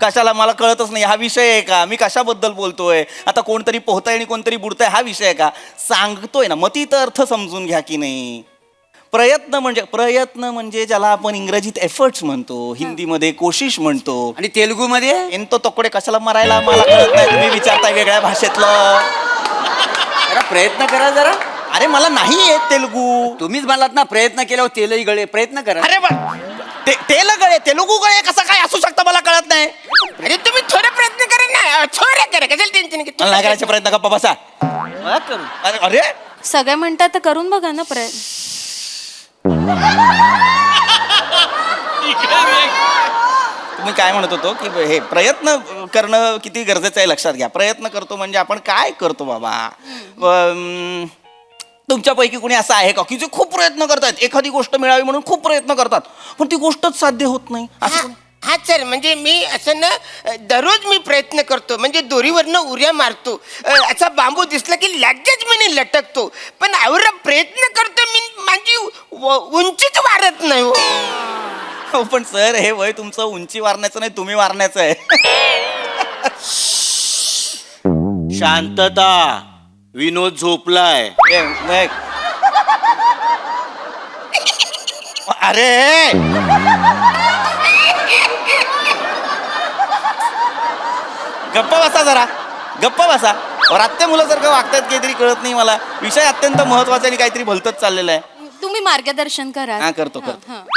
कशाला? मला कळतच नाही हा विषय आहे का? मी कशाबद्दल बोलतोय? आता कोणतरी पोहताय आणि कोणतरी बुडताय हा विषय आहे का? सांगतोय ना, मतीत अर्थ समजून घ्या की नाही. प्रयत्न म्हणजे ज्याला आपण इंग्रजीत एफर्ट्स म्हणतो, हिंदीमध्ये कोशिश म्हणतो, आणि तेलुगू मध्ये एंतो तोकडे कशाला मारायला मला कळत नाही. तुम्ही विचारताय वेगळ्या भाषेतलं. जरा प्रयत्न करा जरा. अरे मला नाही येत तेलुगू. तुम्हीच म्हणालात ना प्रयत्न केल्यावर तेलही गळे. प्रयत्न करा. अरे तेल गळे, तेलुगू गळे कसं काय असू शकतं मला कळत नाही. अरे तुम्ही थोडे प्रयत्न करा ना, थोडे करा, कशाला टेन्शन मला नाही करायचे प्रयत्न, गप्पा बसा. बघा करू. अरे सगळे म्हणतात तर करून बघा ना प्रयत्न. तुम्ही काय म्हणत होतो की हे प्रयत्न करणं किती गरजेचं आहे लक्षात घ्या. प्रयत्न करतो म्हणजे आपण काय करतो बाबा? तुमच्यापैकी कोणी असं आहे का की जे खूप प्रयत्न करतात, एखादी गोष्ट मिळावी म्हणून खूप प्रयत्न करतात पण ती गोष्टच साध्य होत नाही? असं हा सर, म्हणजे मी असं ना दररोज मी प्रयत्न करतो, म्हणजे दोरीवरनं उड्या मारतो, असा बांबू दिसला की लगेच मी लटकतो, पण एवढा प्रयत्न करतो मी, माझी उंचीच वाढत नाही हो. हो पण सर, हे वय तुमचं उंची वारण्याचं नाही, तुम्ही वारण्याचं आहे. शांतता. विनोद झोपलाय. अरे गप्पा बसा जरा, गप्पा बसा. रात्या मुलासारखं वागतायत काहीतरी कळत नाही मला. विषय अत्यंत महत्वाचा आणि काहीतरी भलतच चाललेलं आहे. तुम्ही मार्गदर्शन करा. हा करतो.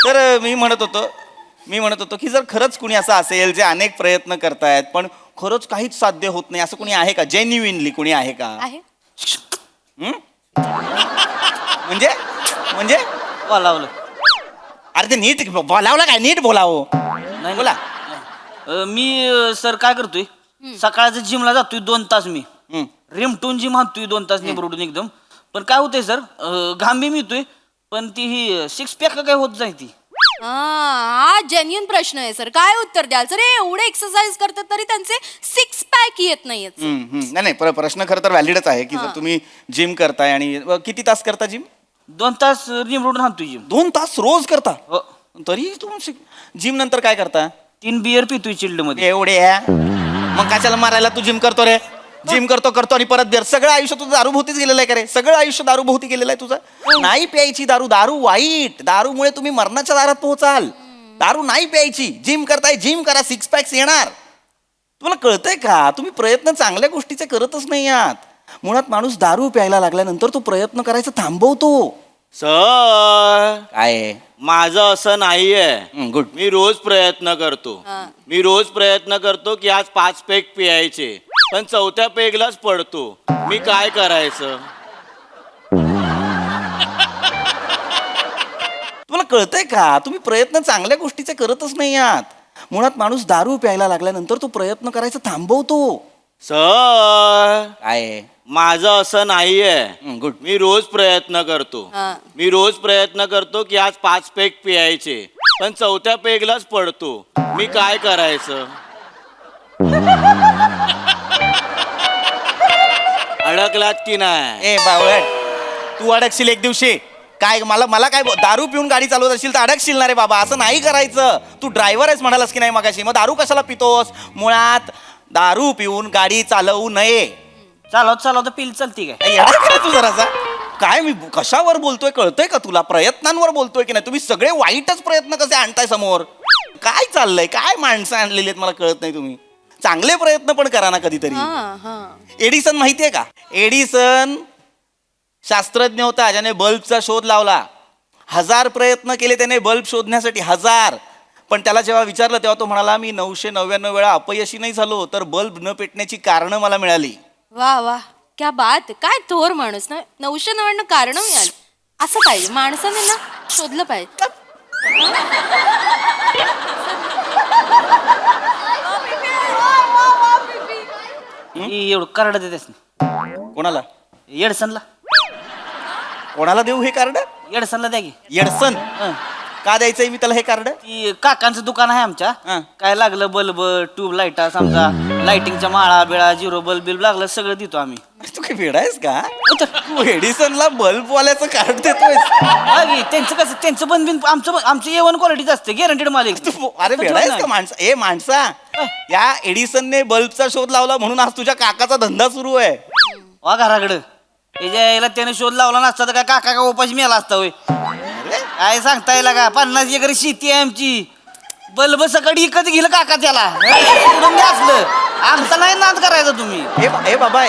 तर मी म्हणत होतो की जर खरंच कुणी असं असेल जे अनेक प्रयत्न करतायत पण खरंच काहीच साध्य होत नाही, असं कुणी आहे का? जेन्युइनली कुणी आहे का? आहे. म्हणजे म्हणजे बोलावलं. अरे ते नीट बोलावलं काय? नीट बोलावं. नाही बोला. मी सर काय करतोय, सकाळचं जिमला जातोय 2 तास मी. रिमटून जिम हाणतोय 2 तास निबडून एकदम. पण काय होतंय सर, घाम बी मिळतोय पण ती ही 6 पॅक काय होत जाय ती. हा जेन्युन प्रश्न आहे सर. काय उत्तर द्याल सर? एवढे एक्सरसाइज करतात तरी त्यांचे 6 पॅक येत नाहीयेत. नाही प्रश्न खरं तर व्हॅलिडच आहे की जर तुम्ही जिम करताय आणि किती तास करता जिम? 2 तास निबडून हाणतोय जिम. 2 तास रोज करता? हो. तरी तुम्ही जिम नंतर काय करता? 3 बियर पितोय चिल्ड मध्ये. एवढे मग कशाला मारायला तू जिम करतो रे? जिम करतो आणि परत बिअर. सगळं आयुष्य तुझं दारूभोवतीच गेलेलं आहे का रे? सगळं आयुष्य दारूभोवती गेलेलं आहे तुझं. नाही प्यायची दारू. दारू वाईट. दारूमुळे तुम्ही मरणाच्या दारात पोहोचाल. दारू नाही प्यायची. जिम करताय, जिम करा, 6 पॅक्स येणार. तुम्हाला कळतंय का? तुम्ही प्रयत्न चांगल्या गोष्टीचे करतच नाही आहात. मुळात माणूस दारू प्यायला लागल्यानंतर तो प्रयत्न करायचा थांबवतो. सर काय? माझं असं नाहीये. गुड. मी रोज प्रयत्न करतो की आज 5 पेग पियायचे, पण 4थ्या पेगलाच पडतो. मी काय करायचं? तुम्हाला कळतंय का? तुम्ही प्रयत्न चांगल्या गोष्टीचे करतच नाही आहात. मुळात माणूस दारू प्यायला लागल्यानंतर तो प्रयत्न करायचा थांबवतो. सर काय? माझं असं नाहीये. गुड. मी रोज प्रयत्न करतो की आज 5 पेग पियायचे, पण 4थ्या पेगलाच पडतो. मी काय करायचं? अडकलात की नाही? ए बावळ, तू अडकशील एक दिवशी. काय मला काय दारू पिऊन गाडी चालवत असशील तर अडकशील ना रे बाबा. असं नाही करायचं. तू ड्रायव्हर आहेस म्हणालास की नाही मगाशी, मग दारू कशाला पितोस? मुळात दारू पिऊन गाडी चालवू नये. चालवत पिल चालती काय? येणार काय तू जरासा? काय मी कशावर बोलतोय कळतंय का तुला? प्रयत्नांवर बोलतोय की नाही? तुम्ही सगळे वाईटच प्रयत्न कसे आणताय समोर? काय चाललंय? काय माणसं आणलेली आहेत मला कळत नाही. तुम्ही चांगले प्रयत्न पण करा ना कधीतरी. एडिसन माहितीये का? एडिसन शास्त्रज्ञ होता ज्याने बल्बचा शोध लावला. 1000 प्रयत्न केले त्याने बल्ब शोधण्यासाठी, 1000. पण त्याला जेव्हा विचारलं तेव्हा तो म्हणाला मी 999 वेळा अपयशी नाही झालो, तर बल्ब न पेटण्याची कारणं मला मिळाली. वा वा क्या बात. काय थोर माणूस ना. 999 कारण मिळाली. असं पाहिजे माणसाने ना, शोधलं पाहिजे. एवढं कार्ड देतेस ना कोणाला? येडसनला. कोणाला देऊ हे कार्ड? येडसनला द्या की. येडसन का द्यायचंय मी त्याला हे कार्ड? ती काकांचं दुकान आहे आमच्या. हं. काय लागलं बल्ब, ट्यूब लाईटा, समजा लाइटिंगच्या माळा बिळा, 0 बल्ब लागलं सगळं देतो आम्ही. तू काय वेडा आहेस का? तू एडिसनला बल्ब वाल्याचं कार्ड देतोय? त्यांचं कसं, त्यांचं पण बिन आमचं A1 क्वालिटीच असते, गॅरंटेड मालिक. अरे वेडा आहेस का माणसा? ए माणसा, या एडिसनने बल्बचा शोध लावला म्हणून आज तुझ्या काकाचा धंदा सुरू आहे. वा घराकडं याला त्याने शोध लावला नसता तर काय काका का उपाशी मेला असता होय? काय सांगता येईल का? 50 एकर शेती आहे आमची. बल्ब सकाळी इकत गेलं काका त्याला. सोडून द्या असलं. आमचा नाही नाद करायचा तुम्ही. ए बाबा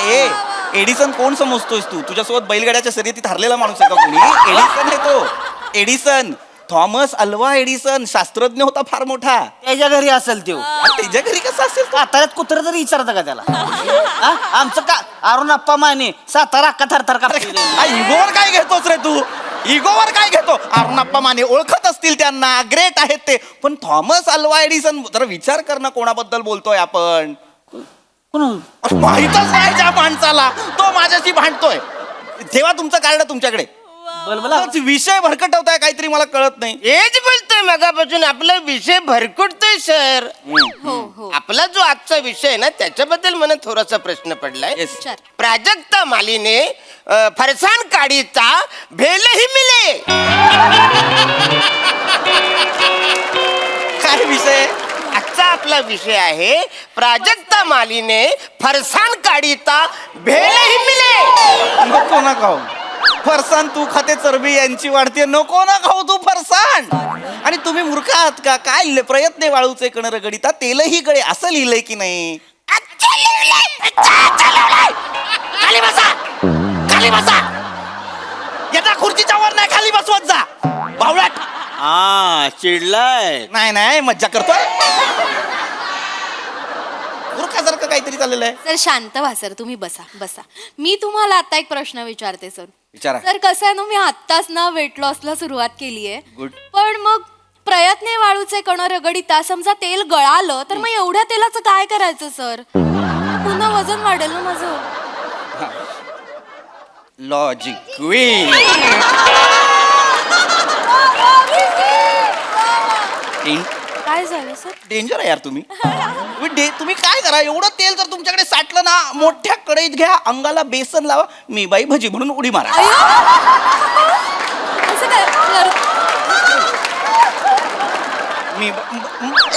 एडिसन कोण समजतोयस तू? तुझ्यासोबत बैलगाड्याच्या शर्यतीत हरलेला माणूस आहे का कोणी? एडिसन आहे तो. एडिसन, थॉमस अल्वा एडिसन शास्त्रज्ञ होता फार मोठा. त्याच्या घरी असेल तो. त्याच्या घरी कसं असेल? साताऱ्यात कुत्र तरी विचारतं का त्याला? आमचं का अरुण अप्पा माने सातारा अक्का थरथर का? इगोवर काय घेतोस रे तू? इगोवर काय घेतो? अरुणप्पा माने ओळखत असतील त्यांना, ग्रेट आहेत ते. पण थॉमस अल्वा एडिसन, जरा विचार कर ना कोणाबद्दल बोलतोय आपण. माहितच नाही ज्या माणसाला, तो माझ्याशी भांडतोय. ठेवा तुमचं कार्ड तुमच्याकडे. विषय भरकटवताय काहीतरी मला कळत नाही. हेच बोलतोय मगापासून. आपला विषय भरकटतोय सर. आपला जो आजचा विषय आहे ना त्याच्याबद्दल मला थोडासा प्रश्न पडलाय. प्राजक्ता मालीने फरसान काढीचा भेलही मिले. काय विषय? आजचा आपला विषय आहे प्राजक्ता मालीने फरसान काढीचा भेलही मिले. नको ना खाऊ. फरसाण तू खाते चरबी यांची वाढते, नको ना खाऊ तू फरसाण. आणि तुम्ही मूर्ख आहात का? काय लिहिलंय? प्रयत्न वाळूचे कण रगडिता तेलही गळे, असं लिहिलंय की नाही? अच्छा लिहिलंय. अच्छा लिहिलंय. खाली बसा, खाली बसा. याचा खुर्चीच्या वर नाही खाली बसवत जा बावळट. हा चिडलाय. नाही नाही मज्जा करतोय. मूर्खासारखं काहीतरी चाललेलं आहे. सर शांत व्हा सर, तुम्ही बसा बसा. मी तुम्हाला आता एक प्रश्न विचारते सर. विचारा. सर कसं आहे ना, मी आत्ताच ना वेट लॉसला सुरुवात केली आहे. Good. पण मग प्रयत्न वाळूचे कण रगडिता समजा तेल गळालं तर मग एवढ्या तेलाचं काय करायचं सर? पुन्हा वजन वाढेल ना माझं. Logic queen. काय झालं सर? डेंजर आहे यार तुम्ही. तुम्ही काय करा, एवढं तेल जर तुमच्याकडे साठलं ना, मोठ्या कढईत घ्या, अंगाला बेसन लावा, मी बाई भजी म्हणून उडी मारा. असं काय मी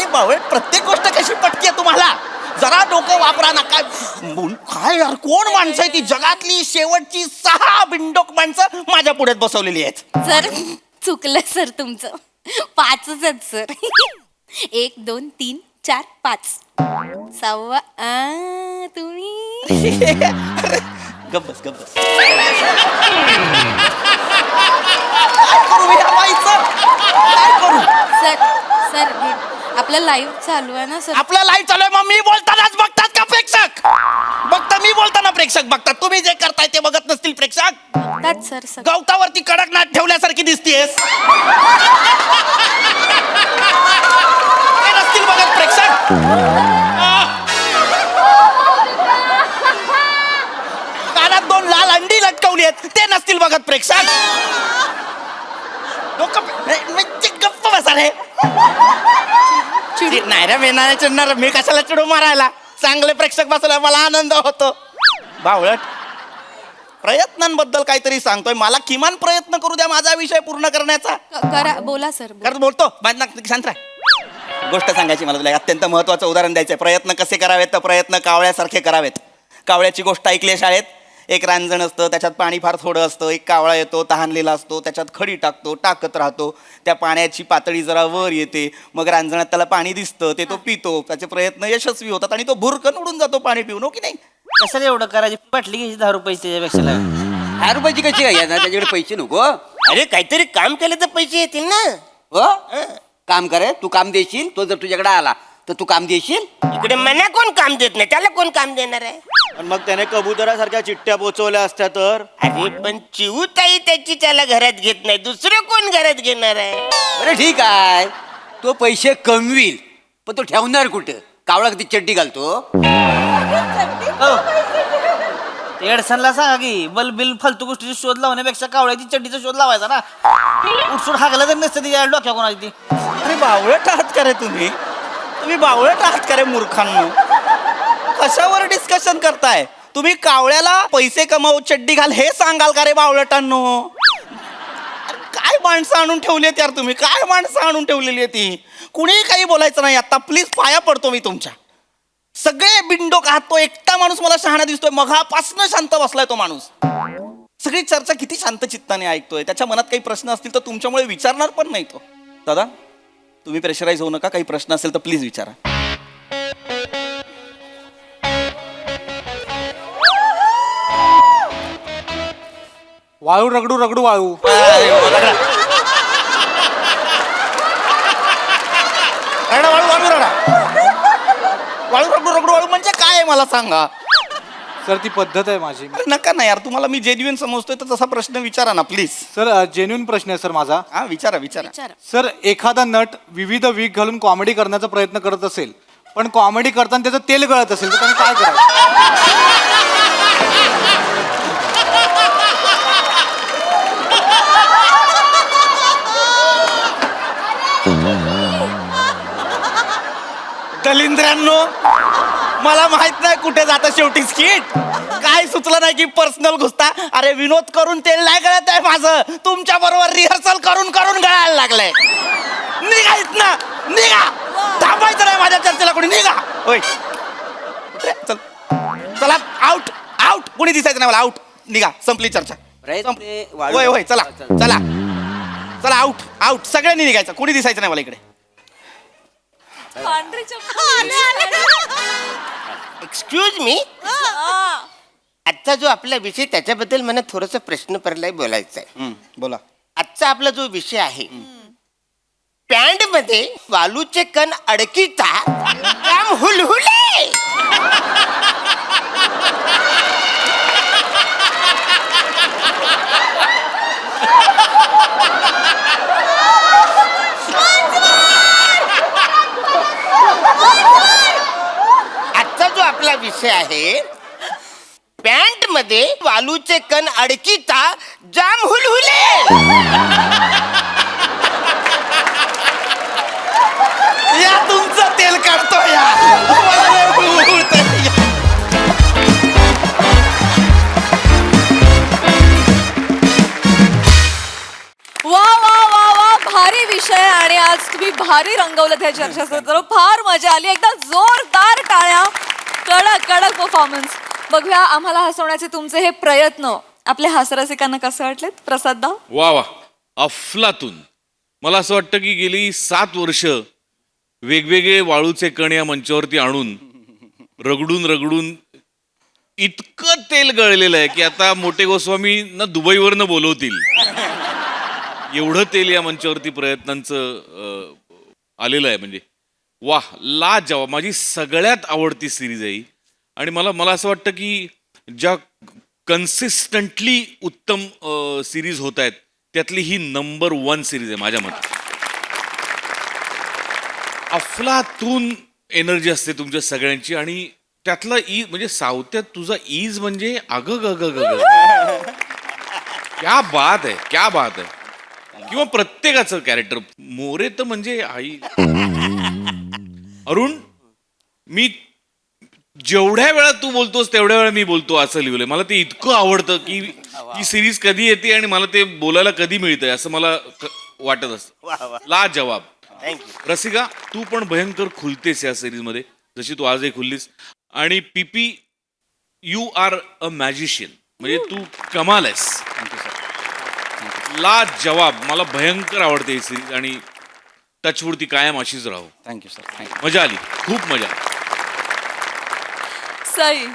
बावळे प्रत्येक गोष्ट कशी पटकी आहे तुम्हाला? जरा डोकं वापरा ना. काय यार, कोण माणसं आहे ती? जगातली शेवटची 6 बिंडोक माणसं माझ्या पुढ्यात बसवलेली आहेत. सर चुकलं सर तुमचं. 5च आहेत सर. 1 2 3 4 5. 6 तुम्ही गब्बस गब्बस. काय करू मी या बाईचं? काय करू? सर सर आपलं लाईव्ह चालू आहे ना सर. आपला लाईव्ह चालू आहे, मग मी बोलतानाच बघतात का प्रेक्षक? बघता मी बोलताना प्रेक्षक बघतात. तुम्ही जे करताय ते बघत नसतील प्रेक्षक. बघतात सर सर. गवतावरती कडकनाथ ठेवल्यासारखी दिसतेस. ते नसतील बघत प्रेक्षक. कानात 2 लाल अंडी लटकवली आहेत, ते नसतील बघत प्रेक्षक. गप्प बसा रे. नाही रे मेनाने चिडणार, मी कशाला चिडू मारायला? चांगले प्रेक्षक बसले, मला आनंद होतो. बावळट, प्रयत्नांबद्दल काहीतरी सांगतोय, मला किमान प्रयत्न करू द्या माझा विषय पूर्ण करण्याचा. करा बोला सर. कारण बोलतो शांत राह. गोष्ट सांगायची मला तुला, अत्यंत महत्वाचं उदाहरण द्यायचंय. प्रयत्न कसे करावेत तर प्रयत्न कावळ्यासारखे करावेत. कावळ्याची गोष्ट ऐकली शाळेत. एक रांजण असतं, त्याच्यात पाणी फार थोडं असतं. एक कावळा येतो, तहानलेला असतो, त्याच्यात खडी टाकतो, टाकत राहतो. त्या पाण्याची पातळी जरा वर येते, मग रांजणात त्याला पाणी दिसतं, ते तो पितो. त्याचे प्रयत्न यशस्वी होतात आणि तो भुरकन उडून जातो पाणी पिऊन. हो की नाही? कशाला एवढं करायची? बाटली घ्यायची 10 रुपयाची त्याच्यापेक्षा. 10 रुपयाची कशी काय ना, त्याच्याकडे पैसे नको. अरे काहीतरी काम केलं तर पैसे येतील ना. हो काम करे, तू काम देशील. तो जर तुझ्याकडे आला तर तू काम देशील. इकडे मला कोण काम देत नाही, त्याला कोण काम देणार आहे? आणि मग त्याने कबुतरासारख्या चिठ्ठ्या पोचवल्या असत्या तर. अरे पण चिवताई त्याची त्याला घरात घेत नाही, दुसरं कोण घरात घेणार आहे? बरं ठीक आहे, तो पैसे कमवील, पण तो ठेवणार कुठं? कावळा कधी चड्डी घालतो. एडसनला सांगा की बल बिल फालतू गोष्टीचा शोध लावण्यापेक्षा कावळ्याची चड्डीचा शोध लावायचा ना. उठसूट हागला तर नसतं ती डोक्या कोणाची ती. अरे बावळट आहात का रे तुम्ही? तुम्ही बावळट आहात का रे मूर्खांनो? कशावर डिस्कशन करताय तुम्ही? कावळ्याला पैसे कमावू चड्डी घाल हे सांगाल का रे बावळटांनो? काय माणसं आणून ठेवली यार तुम्ही? काय माणसं आणून ठेवलेली आहे ती? कुणीही काही बोलायचं नाही आता, प्लीज पाया पडतो मी तुमच्या. सगळे बिंडोक आहात. तो एकटा माणूस मला शहाणा दिसतोय, मघापासनं शांत बसलाय तो माणूस. सगळी चर्चा किती शांत चित्ताने ऐकतोय. त्याच्या मनात काही प्रश्न असतील तर तुमच्यामुळे विचारणार पण नाही तो. दादा तुम्ही प्रेशराईज होऊ नका, काही प्रश्न असेल तर प्लीज विचारा. वाळू रगडू रगडू वाळू. वाळू रगडू रगडू वाळू म्हणजे काय आहे मला सांगा. सर ती पद्धत आहे माझी. नका ना यार, तुम्हाला मी जेन्युइन समजतोय तर तसा प्रश्न विचारा ना प्लीज. सर जेन्युइन प्रश्न आहे सर माझा. हा विचारा विचारा. सर एखादा नट विविध वीक घालून कॉमेडी करण्याचा प्रयत्न करत असेल, पण कॉमेडी करताना त्याचं तेल गळत असेल तर त्यांनी काय करायचं? दलिंद्रांनो मला माहित नाही कुठे जातं शेवटी स्किट. काय सुचलं नाही की पर्सनल घुसता. अरे विनोद करून तेल नाही गळत आहे माझं, तुमच्या बरोबर रिहर्सल करून करून गळायला लागलंय. निघा इथनं, निघा. थांबायचं नाही माझ्या चर्चेला कोणी. निघा. होय चल चला आउट आउट. कोणी दिसायचं नाही मला. आउट. निघा, संपली चर्चा. वय वय चला चला चला आउट आउट सगळ्यांनी निघायचं कोणी दिसायचं नाही मला इकडे. पांढरी चप्पल. एक्सक्यूज मी, आजचा जो आपला विषय त्याच्याबद्दल मला थोडस प्रश्न पडलाय बोलायचा आहे. बोला. आजचा आपला जो विषय आहे, पॅन्ट मध्ये वालूचे कण अडकिता काम हुलहुले. आजचा जो आपला विषय आहे, पॅन्ट मध्ये वालूचे कण अडकिता जाम हुलहुले. या तुमचं तेल काढतो या तुम्हाला लय हुळहुळतंय. वा वा वा वा भारी विषय आणि आज तुम्ही भारी रंगवलं त्या चर्चासत्र. फार मजा आली. एकदा जोरदार टाळ्या. कडक कडक परफॉर्मन्स. बघूया आम्हाला हसवण्याचे तुमचे हे प्रयत्न आपल्या हास्यरसिकांना कसे वाटलेत? प्रसाद दा. वा वा अफलातून. मला असं वाटतं की गेली 7 वर्ष वेगवेगळे वाळूचे कण या मंचावरती आणून रगडून रगडून इतकं तेल गळलेलं आहे की आता मोठे गोस्वामी ना दुबईवरनं बोलवतील एवढं तेल या मंचावरती प्रयत्नांचं आलेलं आहे. म्हणजे वाह ला जवाब. माझी सगळ्यात आवडती सिरीज आहे ही. आणि मला असं वाटतं की ज्या कन्सिस्टंटली उत्तम सिरीज होत आहेत त्यातली ही नंबर 1 सिरीज आहे माझ्या मते. अफलातून एनर्जी असते तुमच्या सगळ्यांची आणि त्यातला म्हणजे सावत्यात तुझा ईज म्हणजे अग ग ग ग क्या बात आहे क्या बात आहे. किंवा प्रत्येकाचं कॅरेक्टर. मोरे तर म्हणजे आई. अरुण मी जेवढ्या वेळा तू बोलतोस तेवढ्या वेळा मी बोलतो असं लिहिलंय. मला ते इतकं आवडतं की ही सिरीज कधी येते आणि मला ते बोलायला कधी मिळतंय असं मला वाटत असतं. ला जवाब. रसिका तू पण भयंकर खुलतेस या सिरीज मध्ये जशी तू आजही खुललीस. आणि पीपी यू आर अ मॅजिशियन. म्हणजे तू कमाल आहेस. ला जवाब. मला भयंकर आवडते ही सिरीज आणि टचवूड ती कायम अशीच राहू. Thank you sir thank you. मजा आली खूप मजा. सई.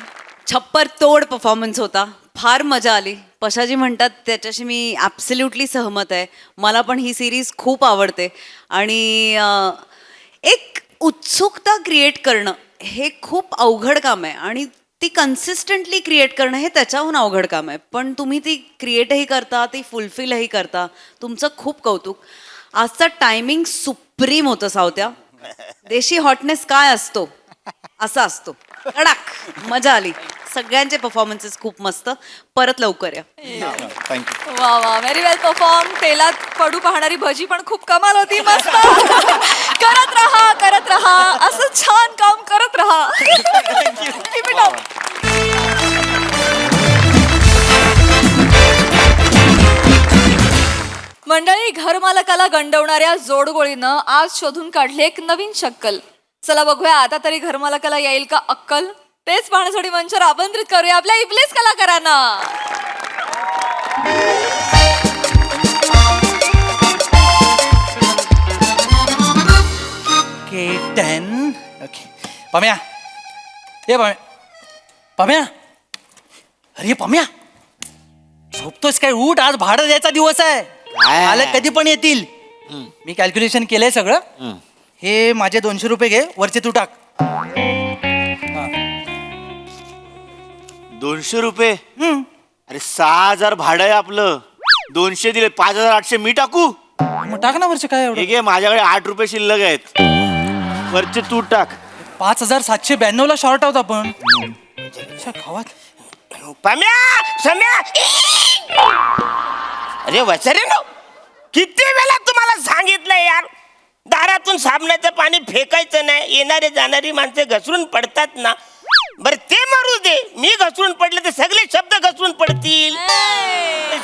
छप्पर तोड परफॉर्मन्स होता. फार मजा आली. पशाजी म्हणतात त्याच्याशी मी ॲब्सल्युटली सहमत आहे. मला पण ही सिरीज खूप आवडते आणि एक उत्सुकता क्रिएट करणं हे खूप अवघड काम आहे आणि ती कन्सिस्टंटली क्रिएट करणं हे त्याच्याहून अवघड काम आहे. पण तुम्ही ती क्रिएटही करता, ती फुलफिलही करता. तुमचं खूप कौतुक. आजचा टायमिंग सुप्रीम होतं सावत्या. देशी हॉटनेस काय असतो असा असतो. कडक मजा आली. सगळ्यांचे परफॉर्मन्सेस खूप मस्त. परत लवकर या. थँक्यू. वा वा व्हेरी वेल परफॉर्म. तेलात पडू पाहणारी भजी पण खूप कमाल होती. मस्त. करत राहा असं छान काम करत राहा. Keep it up. मंडळी घरमालकाला गंडवणाऱ्या जोडगोळीनं आज शोधून काढली एक नवीन शक्कल. चला बघूया आता तरी घरमालकाला येईल का अक्कल. तेच पाहण्यासाठी मंचावर आमंत्रित करूया आपल्या इबलीस कलाकारांना. ओके पम्या. ये पम्या. अरे पम्या झोपतोस काय? उठ, आज भाडं द्यायचा दिवस आहे. आलं कधी पण येतील. मी कॅल्क्युलेशन केलंय सगळं. हे माझे 200 रुपये घे, वरचे तू टाक. 200 रुपये? अरे 6,000 भाडं आहे आपलं. 200 दिले, 5,800 मी टाकू? मग टाक ना वरचे. काय एवढं? हे घे, माझ्याकडे 8 रुपये शिल्लक आहेत. वरचे तू टाक. 5,792 ला शॉर्ट आहोत आपण. गावात पम्या सम्या. अरे वसरे नो, किती वेळा तुम्हाला सांगितलं यार, दारातून साबणाचं पाणी फेकायचं नाही. येणारे जाणारी माणसं घसरून पडतात ना. बरं ते मारू दे, मी घसरून पडले तर सगळे शब्द घसरून पडतील.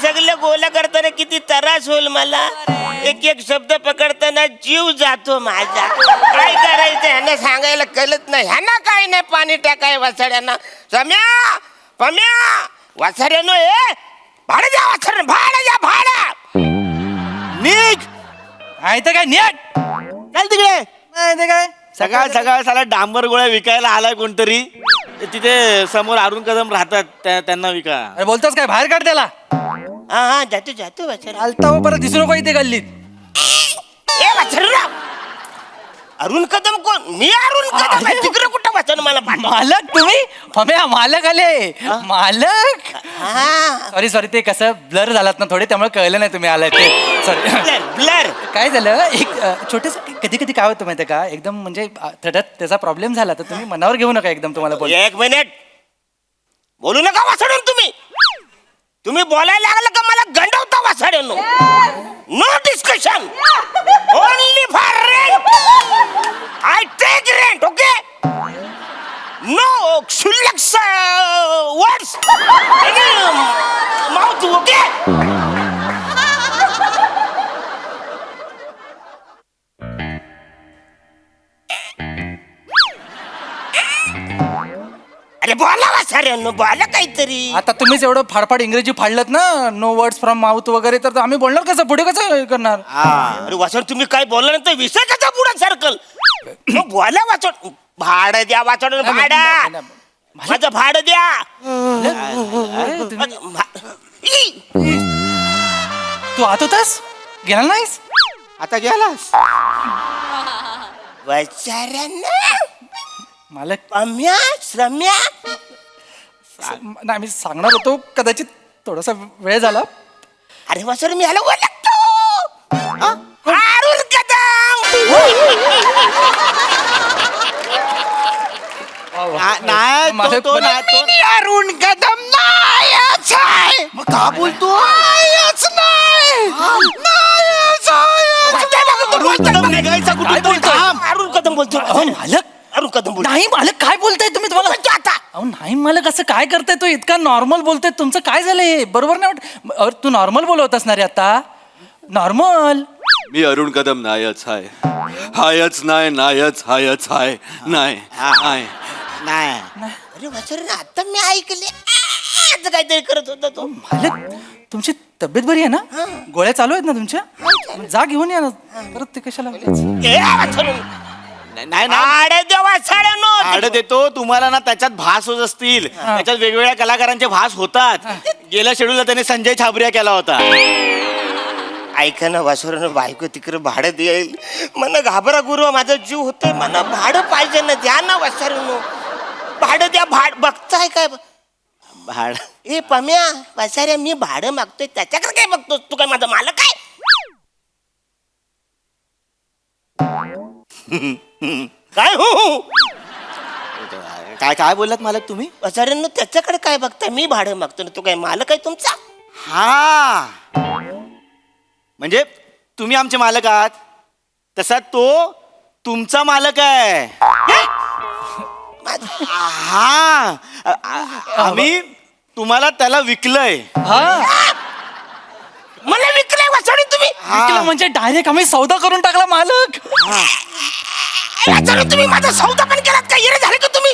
सगळे गोला करताना किती त्रास होईल मला. एक एक शब्द पकडताना जीव जातो माझा. काय करायचं ह्यांना सांगायला कळत नाही. ह्यांना काय नाही पाणी टाकाय वासाड्यांना. सम्या पम्या वासाड्यानो, भाडं द्या वासर, भाडं द्या, भाडं. निघ आहे तर काय नीट चल तिकडे. नाही ते काय सकाळ सकाळ साला डांबर गोळ्या विकायला आलाय कोणतरी. तिथे समोर अरुण कदम राहतात, त्यांना विका. अरे बोलतोस काय बाहेर काढ त्याला. हा हा जातो जातो वासर. चालता हो परत दिसू नको इथे गल्लीत. ए वासरराव, अरुण कदम कोण? मी अरुण कदम आहे. तिकडे कुठं वाचन मला पाठव. मालक तुम्ही हम्या मालक आले मालक. सॉरी सॉरी ते कसं ब्लर झालात ना थोडे, त्यामुळे कळलं नाही तुम्ही आलाय ते. सॉरी. ब्लर काय झालं एक छोटस कधी कधी काय होतं माहितीये का, एकदम म्हणजे थोड्यात त्याचा प्रॉब्लेम झाला तर तुम्ही मनावर घेऊ नका एकदम. तुम्हाला बोल एक मिनिट बोलू नका वासडून. तुम्ही बोलायला लागलं का मला गंडवता वासड्यानो. No discussion, only for rent. I take rent, okay. No क्षुल्लक वर्ड्स माउथ, ओके. अरे बोला वासड्यानो, बोला काहीतरी. आता तुम्हीच एवढं फाडफाड इंग्रजी फाडलत ना, नो वर्ड्स फ्रॉम माउथ वगैरे, तर आम्ही बोलणार कसं, पुढे कसं करणार. अरे वासड तुम्ही काय बोलला नाही तर विषय कसा पुढे सरकल. मग बोला वासड. भाडं द्या वासड, भाडं. माझं भाडं द्या. तू आत होतास गेला नाहीस. आता गेलास वासऱ्यांना. मालक रम्या रम्या. नाही मी सांगणार होतो, कदाचित थोडासा वेळ झाला. अरे वासड मी ह्याला ओळखतो. अरुण कदम. नाही मालक, तो नाही तो. मी अरुण कदम नाहीच आहे. मग का बोलतो. नाहीच नाही. नाहीच आहे. निघायचा कुठे काय बोलतोय? अरुण कदम बोलतो. मालक अरुण कदम बोलतो. नाही मालक काय बोलताय तुम्ही. तुम्हाला बोलतो आता. अहो नाही मालक असं काय करताय. तो इतका नॉर्मल बोलतोय. तुमचं काय झालंय, बरोबर नाही वाटत. अरे तू नॉर्मल बोलवत असणार आहे आता. नॉर्मल. मी अरुण कदम नायच हाय. हायच नाही नायच हायच हाय. नाही नाही नाही. अरे वासर आता मी ऐकले. आज काहीतरी करत होता तो. मालक तुमची तब्येत बरी आहे ना, गोळ्या चालू आहेत ना तुमच्या, जा घेऊन या ना परत. ते कशाला ए वासर. नाही आडे देवा वासड्यानो. भाडं देतो तुम्हाला ना, त्याच्यात भास होत असतील. त्याच्यात वेगवेगळ्या कलाकारांचे भास होतात. गेल्या शेड्यूलला त्याने संजय छाबरिया केला होता. ऐका ना वासुरानं, बायको तिकडे भाडं देईल. मला घाबरा गुरु, माझा जीव होतोय. मला भाडं पाहिजे ना, द्या ना वासुरानो. भाडं द्या. बघताय काय भाड ए पम्या वासाऱ्या, मी भाडं मागतोय त्याच्याकडे काय बघतोस तू? काय माझा मालक काय? काय हो काय काय बोललात मालक तुम्ही. वासाऱ्यांनो, त्याच्याकडे काय बघताय? मी भाडं मागतो ना, तू काय मालक आहे तुमचा? हा म्हणजे तुम्ही आमचे मालक आहात, तसा तो तुमचा मालक आहे. हा आम्ही तुम्हाला त्याला विकलंय. मला विकलंय वासडी तुम्ही? विकलं म्हणजे डायरेक्ट आम्ही सौदा करून टाकला मालक. वासडी, तुम्ही माझा सौदा पण केलात का? येणे झाले का तुम्ही?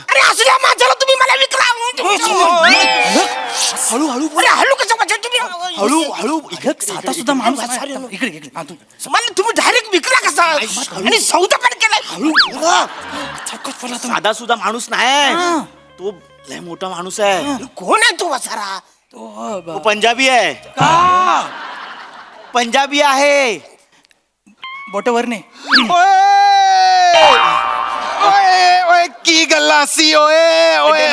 अरे असल्या माणसाला तुम्ही मला विकला. हळूहळू अरे हळू कसं वाचन तुम्ही? हळूहळू साधा सुद्धा माणूस आहे. इकडे इकडे हा, तू. मला तुम्ही डायरेक्ट विकला कसा? आणि सौदा पण केलाय. साधा सुद्धा माणूस नाही, तो लय मोठा माणूस आहे. कोण आहे तू वसारा? तो पंजाबी आहे. पंजाबी आहे. बोटवरने ਓਏ ਕੀ ਗੱਲਾਂ ਸੀ ਓਏ ਓਏ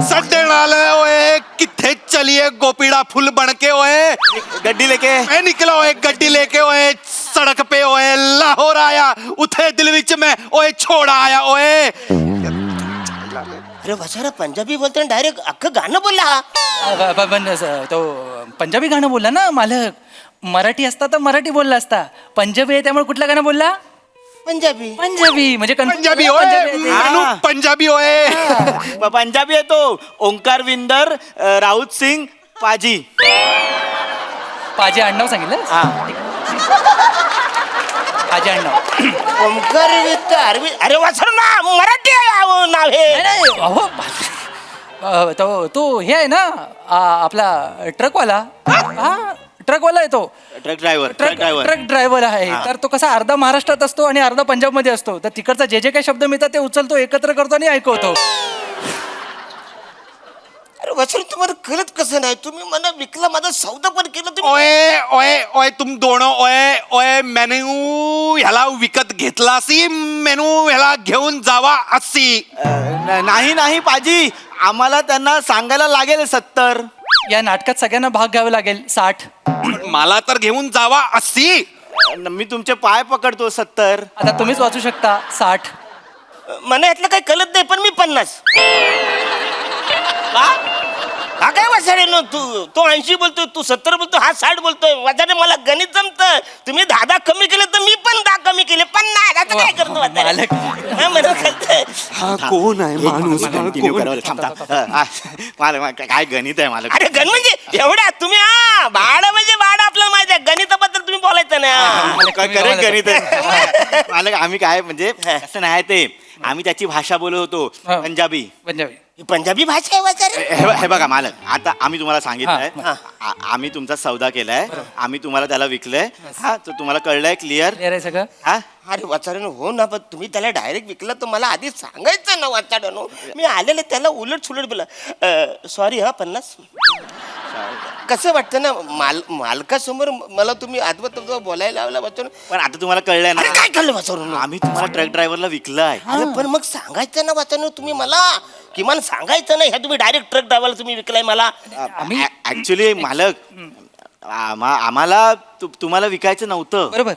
ਸਾਡੇ ਨਾਲ ਓਏ ਕਿੱਥੇ ਚਲੀਏ ਗੋਪੀੜਾ ਫੁੱਲ ਬਣ ਕੇ ਓਏ ਗੱਡੀ लेके ਮੈਂ ਨਿਕਲਾ ਓਏ ਗੱਡੀ ਲੈ ਕੇ ਓਏ ਸੜਕ पे ਓਏ ਲਾਹੌਰ ਆਇਆ ਉੱਥੇ दिल ਵਿੱਚ मैं ਓਏ छोड़ आया ਓਏ. अरे वसारा पंजाबी बोलतो डायरेक्ट अख्खं गाणं बोलला हा. पण तो पंजाबी गाणं बोलला ना मालक. मराठी असता तर मराठी बोलला असता. पंजाबी आहे त्यामुळे कुठलं गाणं बोलला? पंजाबी. पंजाबी म्हणजे पंजाबी ओए मानू पंजाबी ओए. पंजाबी आहे तो. ओंकार विंदर राऊत सिंग पाजी. पाजी आडनाव सांगितलं. पाजी आडनाव. ओमकार वित्त अरविंद. अरे वसारा ना मराठी नाव हे. अहो तो हे आहे ना आपला ट्रकवाला हा ट्रकवाला आहे तो ट्रक ड्रायव्हर ट्रक ड्रायव्हर आहे तर तो कसा अर्धा महाराष्ट्रात असतो आणि अर्धा पंजाबमध्ये असतो तर तिकडचा जे काही शब्द मिळतात ते उचलतो एकत्र करतो आणि ऐकवतो. अरे वसंत तुम्हाला कळत कसं नाही तुम्ही मला विकला माझा सौदा पण केला तुम्ही ओए ओए ओए तुम दोनों ओए ओए मेनू ह्याला विकत घेतला असी मेनू ह्याला घेऊन जावा असी. नाही नाही पाजी आम्हाला त्यांना सांगायला लागेल 70. या नाटकात सगळ्यांना भाग घ्यावा लागेल 60. मला तर घेऊन जावा असी. मी तुमचे पाय पकडतो 70. आता तुम्हीच वाचू शकता 60. मला यातलं काही कळत नाही पण मी 50. हा काय वाचाडे न तू तो 80 बोलतोय तू 70 बोलतोय हा 60 बोलतोय वाचाडे मला गणित जमतं तुम्ही 10 कमी केले तर मी पण 10 कमी केले 50. आता काय करतो वाचाडे हा मला कळतंय. हा कोण आहे माणूस मला काय गणित आहे मला. अरे गण म्हणजे एवढ्या तुम्ही भाड म्हणजे भाड आपल्याला माहिती आहे गणिताबद्दल तुम्ही बोलायचं ना. करेक्ट गणित आहे मला. आम्ही काय म्हणजे असं नाही ते आम्ही त्याची भाषा बोलत होतो पंजाबी. ही पंजाबी भाषा आहे वाचाडे. हे बघा मालक आता आम्ही तुम्हाला सांगितलंय आम्ही तुमचा सौदा केलाय आम्ही तुम्हाला त्याला विकलंय हा तर तुम्हाला कळलंय क्लिअर आहे सगळं. हा अरे वाचाडे हो ना पण तुम्ही त्याला डायरेक्ट विकलं तर मला आधी सांगायचं ना वाचाडे मी आलेले त्याला उलट सुलट बोला सॉरी हा 50. कसं वाटतं ना मालकासमोर मला तुम्ही आजवत बोलायला लावला वाचून. पण आता तुम्हाला कळलंय ना काय कळलं वाचून आम्ही तुम्हाला ट्रक ड्रायव्हरला विकलंय. अरे पण मग सांगायचं ना वाचन तुम्ही मला किमान सांगायचं नाही ह्या तुम्ही डायरेक्ट ट्रक ड्रायव्हरला तुम्ही विकलाय मला. ऍक्च्युली मालक आम्हाला तुम्हाला विकायचं नव्हतं बरोबर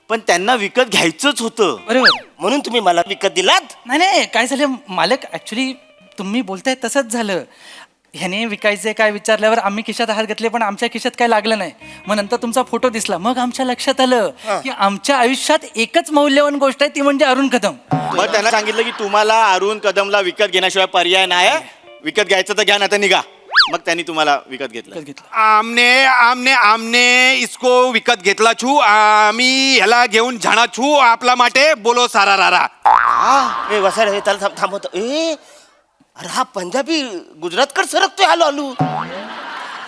पण त्यांना विकत घ्यायचंच होतं बरोबर. म्हणून तुम्ही मला विकत दिलात. नाही काय झालं मालक ऍक्च्युली तुम्ही बोलताय तसंच झालं. ह्याने विकायचे काय विचारल्यावर आम्ही खिशात हात घातले पण आमच्या खिशात काय लागलं नाही. मग नंतर तुमचा फोटो दिसला मग आमच्या लक्षात आलं की आमच्या आयुष्यात एकच मौल्यवान गोष्ट आहे ती म्हणजे अरुण कदम. मग त्यांना सांगितलं की तुम्हाला अरुण कदमला विकत घेण्याशिवाय पर्याय नाही विकत घ्यायचं तर घ्या ना तर निघा. मग त्यांनी तुम्हाला विकत घेतलं. आमने आमने आमने इसको विकत घेतला छू आम्ही ह्याला घेऊन जाणार छू आपला माटे बोलो सारा रारा. ए वसाड हे त्याला थांबवतो. अरे हा पंजाबी गुजरातकडे सरकतोय आलो आलो.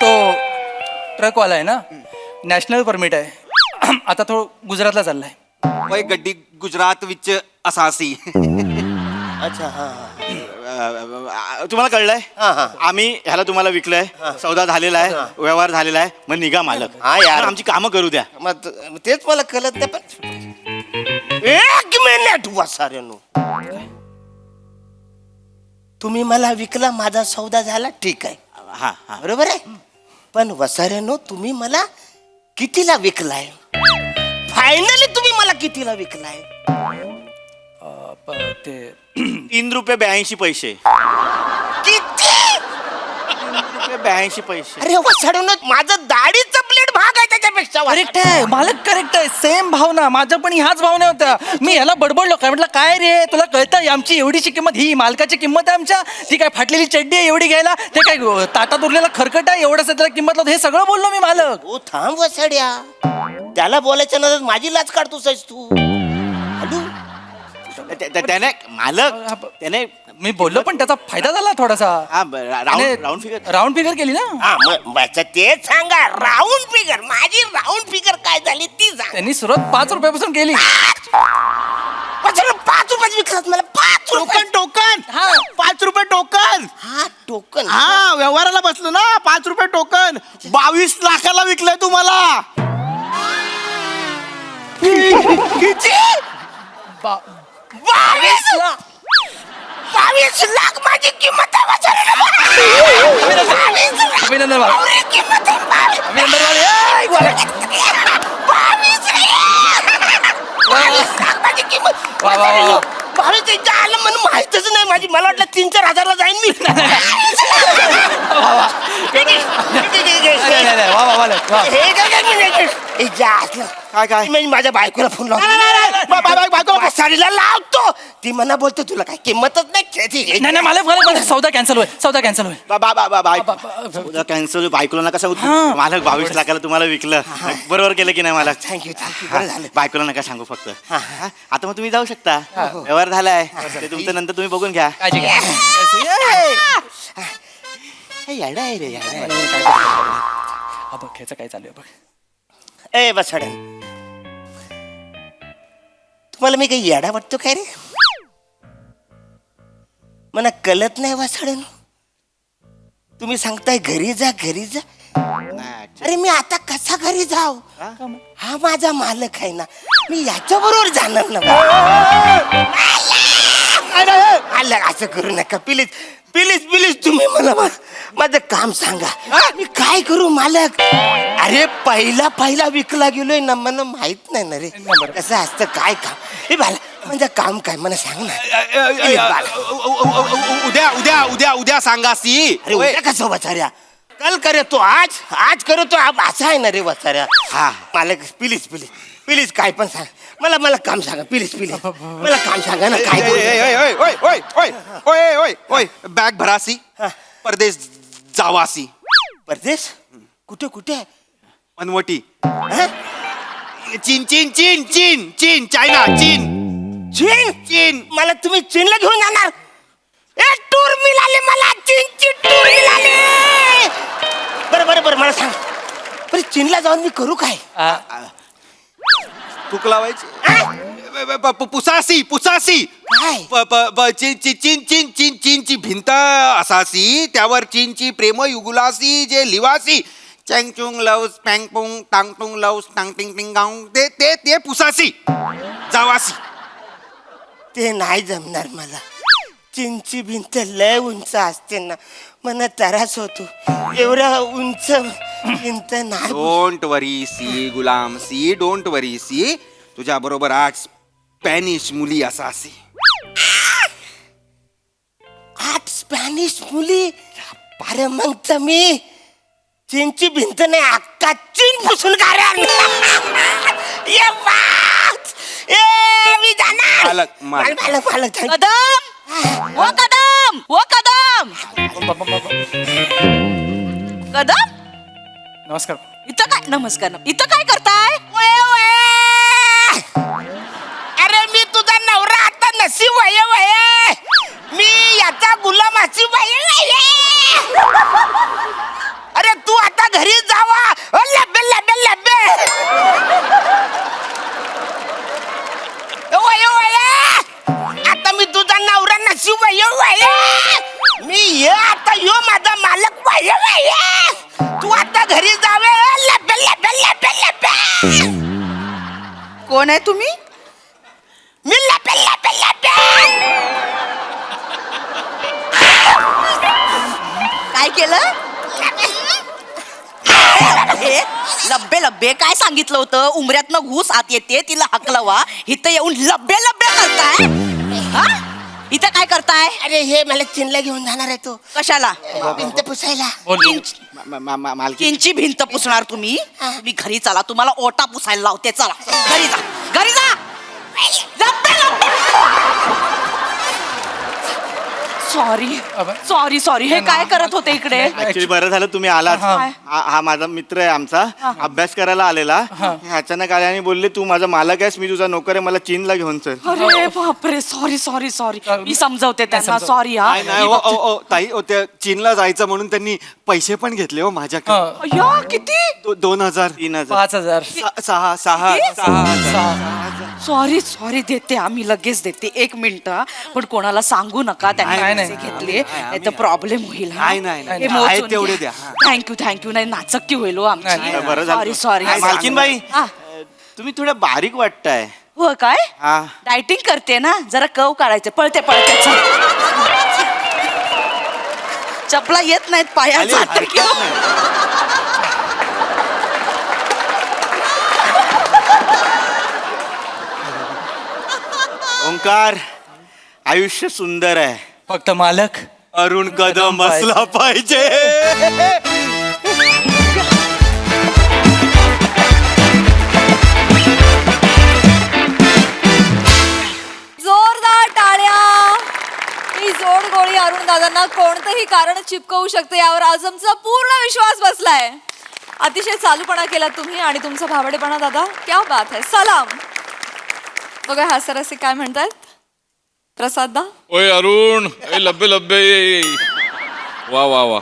तो ट्रकवाला आहे ना नॅशनल परमिट आहे आता तो गुजरातला चाललाय. वय गड्डी गुजरात विच असासी. अच्छा हा तुम्हाला कळलंय हा. आम्ही ह्याला तुम्हाला विकलंय सौदा झालेला आहे व्यवहार झालेला आहे मग निघा मालक. हा यार. आमची कामं करू द्या. मग तेच मला कळत नाही पण 1 मिनिट वसाऱ्यानो तुम्ही मला विकला माझा सौदा झाला ठीक आहे हा हा बरोबर आहे पण वसाऱ्यानो तुम्ही मला कितीला विकलाय फायनली तुम्ही मला कितीला विकलाय. ते 3 रुपये 82 पैसे. किती 3 रुपये 82 पैसे. अरे वसाऱ्यानो माझं दाढीचं प्लेट भाग आहे त्याच्यापेक्षा करेक्ट आहे मालक करेक्ट आहे सेम भावना माझं पण ह्याच भावना होत्या. मी ह्याला बडबडलो काय म्हटलं काय रे तुला कळतं आमची एवढीशी किंमत ही मालकाची किंमत आहे आमच्या ती काय फाटलेली चड्डी आहे एवढी घ्यायला ते काय ताटात उरलेला खरकट आहे एवढंच त्याला किंमत लावतो हे सगळं बोललो मी मालक. ओ थांब वसाड्या त्याला बोलायच्या नंतर माझी लाच काढतोस तू. त्याने मालक त्याने मी बोललो पण त्याचा फायदा झाला थोडासा. राऊंड फिगर केली ना. हा मग तेच सांगा राऊंड फिगर माझी राऊंड फिगर काय झाली ती सांग. त्यांनी सुरुवात 5 रुपयापासून केली. 5 रुपयात विकलात मला 5 रुपये टोकन 5 रुपये टोकन. हा टोकन हा व्यवहाराला बसलो ना 5 रुपये टोकन 22 लाखाला विकलंय तुम्हाला. किती 22 लाख माझी किंमत आहे. अभिनंदन आलं म्हणून माहितच नाही माझी मला वाटलं 3-4 हजारला जाईन मी. काय मी माझ्या बायकोला फोन लावतो साडीला लावतो ती म्हणा बोलतो तुला काय किंमतच नाही. नाही मालक सौदा कॅन्सल होईल कॅन्सल बायकोला नका सांगू मालक 22 लाखाला तुम्हाला विकलं बरोबर केलं की नाही मला. थँक्यू बरं झालं. बायकोला नका सांगू फक्त. आता मग तुम्ही जाऊ शकता व्यवहार झालाय ते तुमचं नंतर तुम्ही बघून घ्या. येडा आहे रे येडा आहे. हा बघ ह्याचं काय चालू आहे बघ. ए बसाडन, तुम्हाला मी काही येडा वाटतो काय रे? मला कळत नाही वासाडन. तुम्ही सांगताय घरी जा घरी जा. अरे मी आता कसा घरी जाऊ? हा माझा मालक आहे ना, मी याच्या बरोबर जाणार ना. मालक असं करू नका प्लीज प्लीज प्लीज. तुम्ही मला माझं काम सांगा, मी काय करू मालक? अरे पहिला विकला गेलोय ना, मला माहित नाही ना रे कसं असतं काय काम. हे बाला म्हणजे काम काय मला सांग ना. Please, बाला. उद्या उद्या उद्या उद्या सांगा सी. अरे उद्या कसं वचाऱ्या? कल करे तो आज करो तो असं आहे ना रे वचाऱ्या. हा मालक प्लीज प्लीज प्लीज काय पण सांग मला. मला काम सांगा प्लीज प्लीज. मला काम सांगा ना काय करू? बॅग भरासी, परदेश जावासी. परदेश कुठे कुठे? मनवटी. हा? चीन चीन चीन चीन चीन चायना चीन. चीन चीन मला तुम्ही चीनला घेऊन जाणार? ए टूर मिळाले मला, चीनची टूर मिळाली. बरं मला सांग, बरं चीनला जाऊन मी करू काय? थूक लावायची. पुसासी पुसासी. काय? चीनची भिंत असासी, त्यावर चीनची प्रेम युगुलासी जे लिवासी. चँगचुंग लव्स पँगपुंग टांगटुंग लव्स टांग टिंग टिंग गांग ते ते ते पुसासी जावासी. ते नाही जमणार मला. चीनची भिंत लय उंच असते ना, मला त्रास होतो. एवढा उंच भिंत नाही. डोंट वरी सी गुलाम सी, डोंट वरी सी. तुझ्या बरोबर 8 स्पॅनिश मुली असासी. 8 स्पॅनिश मुली? अरे मग तर मी चीनची भिंत नाही अक्का चीन पुसून काढणार. ये बात. ए मी जाणार. मालक कदम ओ कदम ओ कदम कदम. नमस्कार. इथं काय नमस्कार इथं काय करताय? अरे मी तुझा नवरा आता नसी वय मी याचा गुलामाची वय. अरे तू आता घरी जावा. लब्बे लब्बे लब्बे. आता मी तुझा नवरा नसी वय. मी ये आता यो माझा मालक वय. तू आता घरी जावे. लब्बे लब्बे लब्बे लब्बे. कोण आहे तुम्ही? मी लब्बे लब्बे लब्बे. काय केलं? हे लब्बे लब्बे काय सांगितलं होतं? उमऱ्यातनं घुस आत येते, तिला हकलवा. इथं येऊन लब्बे लब्बे करताय? हा? इथं काय करताय? अरे हे मला चीनला घेऊन जाणार आहे तो. कशाला? भिंत पुसायला. चीनची भिंत पुसणार तुम्ही? मी घरी चला, तुम्हाला ओटा पुसायला लावते. चला घरी जा घरी जा. लब्बे लब्बे. सॉरी सॉरी हे काय करत होते इकडे? ऍक्च्युली बरं झालं तुम्ही आलात. हा माझा मित्र आहे आमचा, अभ्यास करायला आलेला. अचानक आले आणि बोलले तू माझा मालक आहेस, मी तुझा नोकर आहे, मला चीनला घेऊन चल. अरे बापरे सॉरी मी समजवते त्यांना. सॉरी हा. नाही ताई त्या चीनला जायचं म्हणून त्यांनी पैसे पण घेतले हो माझ्याकडे. या किती? 2000 5000 सॉरी देते आम्ही लगेच देते. 1 मिनिट पण कोणाला सांगू नका त्यांनी पैसे घेतले, नाही तर प्रॉब्लेम होईल. तेवढे द्या. थँक्यू नाही नाचक्की होईल हो आमची. बरं झालं. सॉरी मालकीनबाई तुम्ही थोड्या बारीक वाटताय. हो काय? हा डायटिंग करते ना, जरा कव काढायचे. पळते चपला येत नाहीत पायात. ओंकार आयुष्य सुंदर आहे, फक्त मालक अरुण कदम बसला पाहिजे. जोरदार टाळ्या. ही जोडगोळी अरुण दादांना कोणतंही कारण चिपकवू शकते यावर आजमचा पूर्ण विश्वास बसलाय. अतिशय चालूपणा केला तुम्ही आणि तुमचा भावडेपणा दादा क्या बात है. सलाम. बघा हास्यरसिक काय म्हणतात. प्रसाद दा. ओय अरुण, ए लब्बे लब्बे. वा वा वा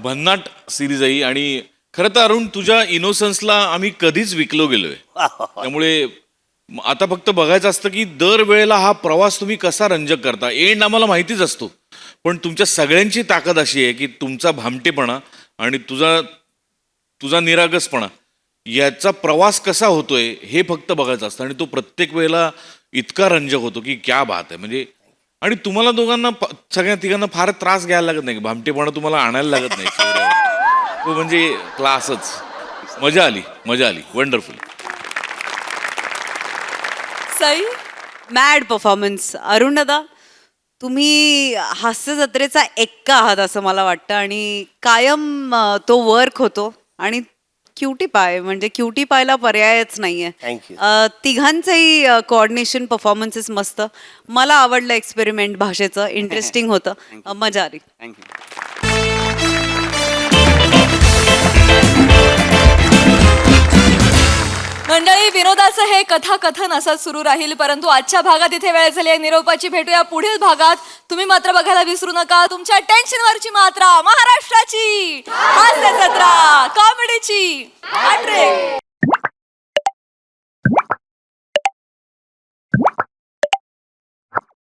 भन्नाट सिरीज आहे ही. आणि खरं तर अरुण तुझ्या इनोसन्सला आम्ही कधीच विकलो गेलोय. त्यामुळे आता फक्त बघायचं असतं की दर वेळेला हा प्रवास तुम्ही कसा रंजक करता. एंड आम्हाला माहितीच असतो, पण तुमच्या सगळ्यांची ताकद अशी आहे की तुमचा भामटेपणा आणि तुझा निरागसपणा याचा प्रवास कसा होतोय हे फक्त बघायचं असतं. आणि तो प्रत्येक वेळेला इतका रंजक होतो की क्या बात आहे. म्हणजे आणि तुम्हाला दोघांना सगळ्या तिघांना फार त्रास घ्यायला लागत नाही. भामटेपणा तुम्हाला आणायला लागत नाही चेहऱ्यावर. तो म्हणजे क्लासच. मजा आली wonderful. Sai mad performance. Arun दादा, तुम्ही हास्य जत्रेचा एक्का आहात असं मला वाटतं आणि कायम तो वर्क होतो. आणि क्युटी पाय म्हणजे क्युटी पायला पर्यायच नाहीये. Thank तिघांचंही कोऑर्डिनेशन परफॉर्मन्सेस मस्त. मला आवडलं एक्सपेरिमेंट भाषेचं, इंटरेस्टिंग होतं, मजा आली. थँक्यू. मंडळी, विनोदाचं हे कथाकथन असंच सुरू राहील, परंतु आजच्या भागात इथे वेळ झाली आहे निरोपाची. भेटूया पुढील भागात. तुम्ही मात्र बघायला विसरू नका तुमच्या टेन्शनवरची मात्रा, महाराष्ट्राची हास्य जत्रा, कॉमेडीची हॅट्रिक.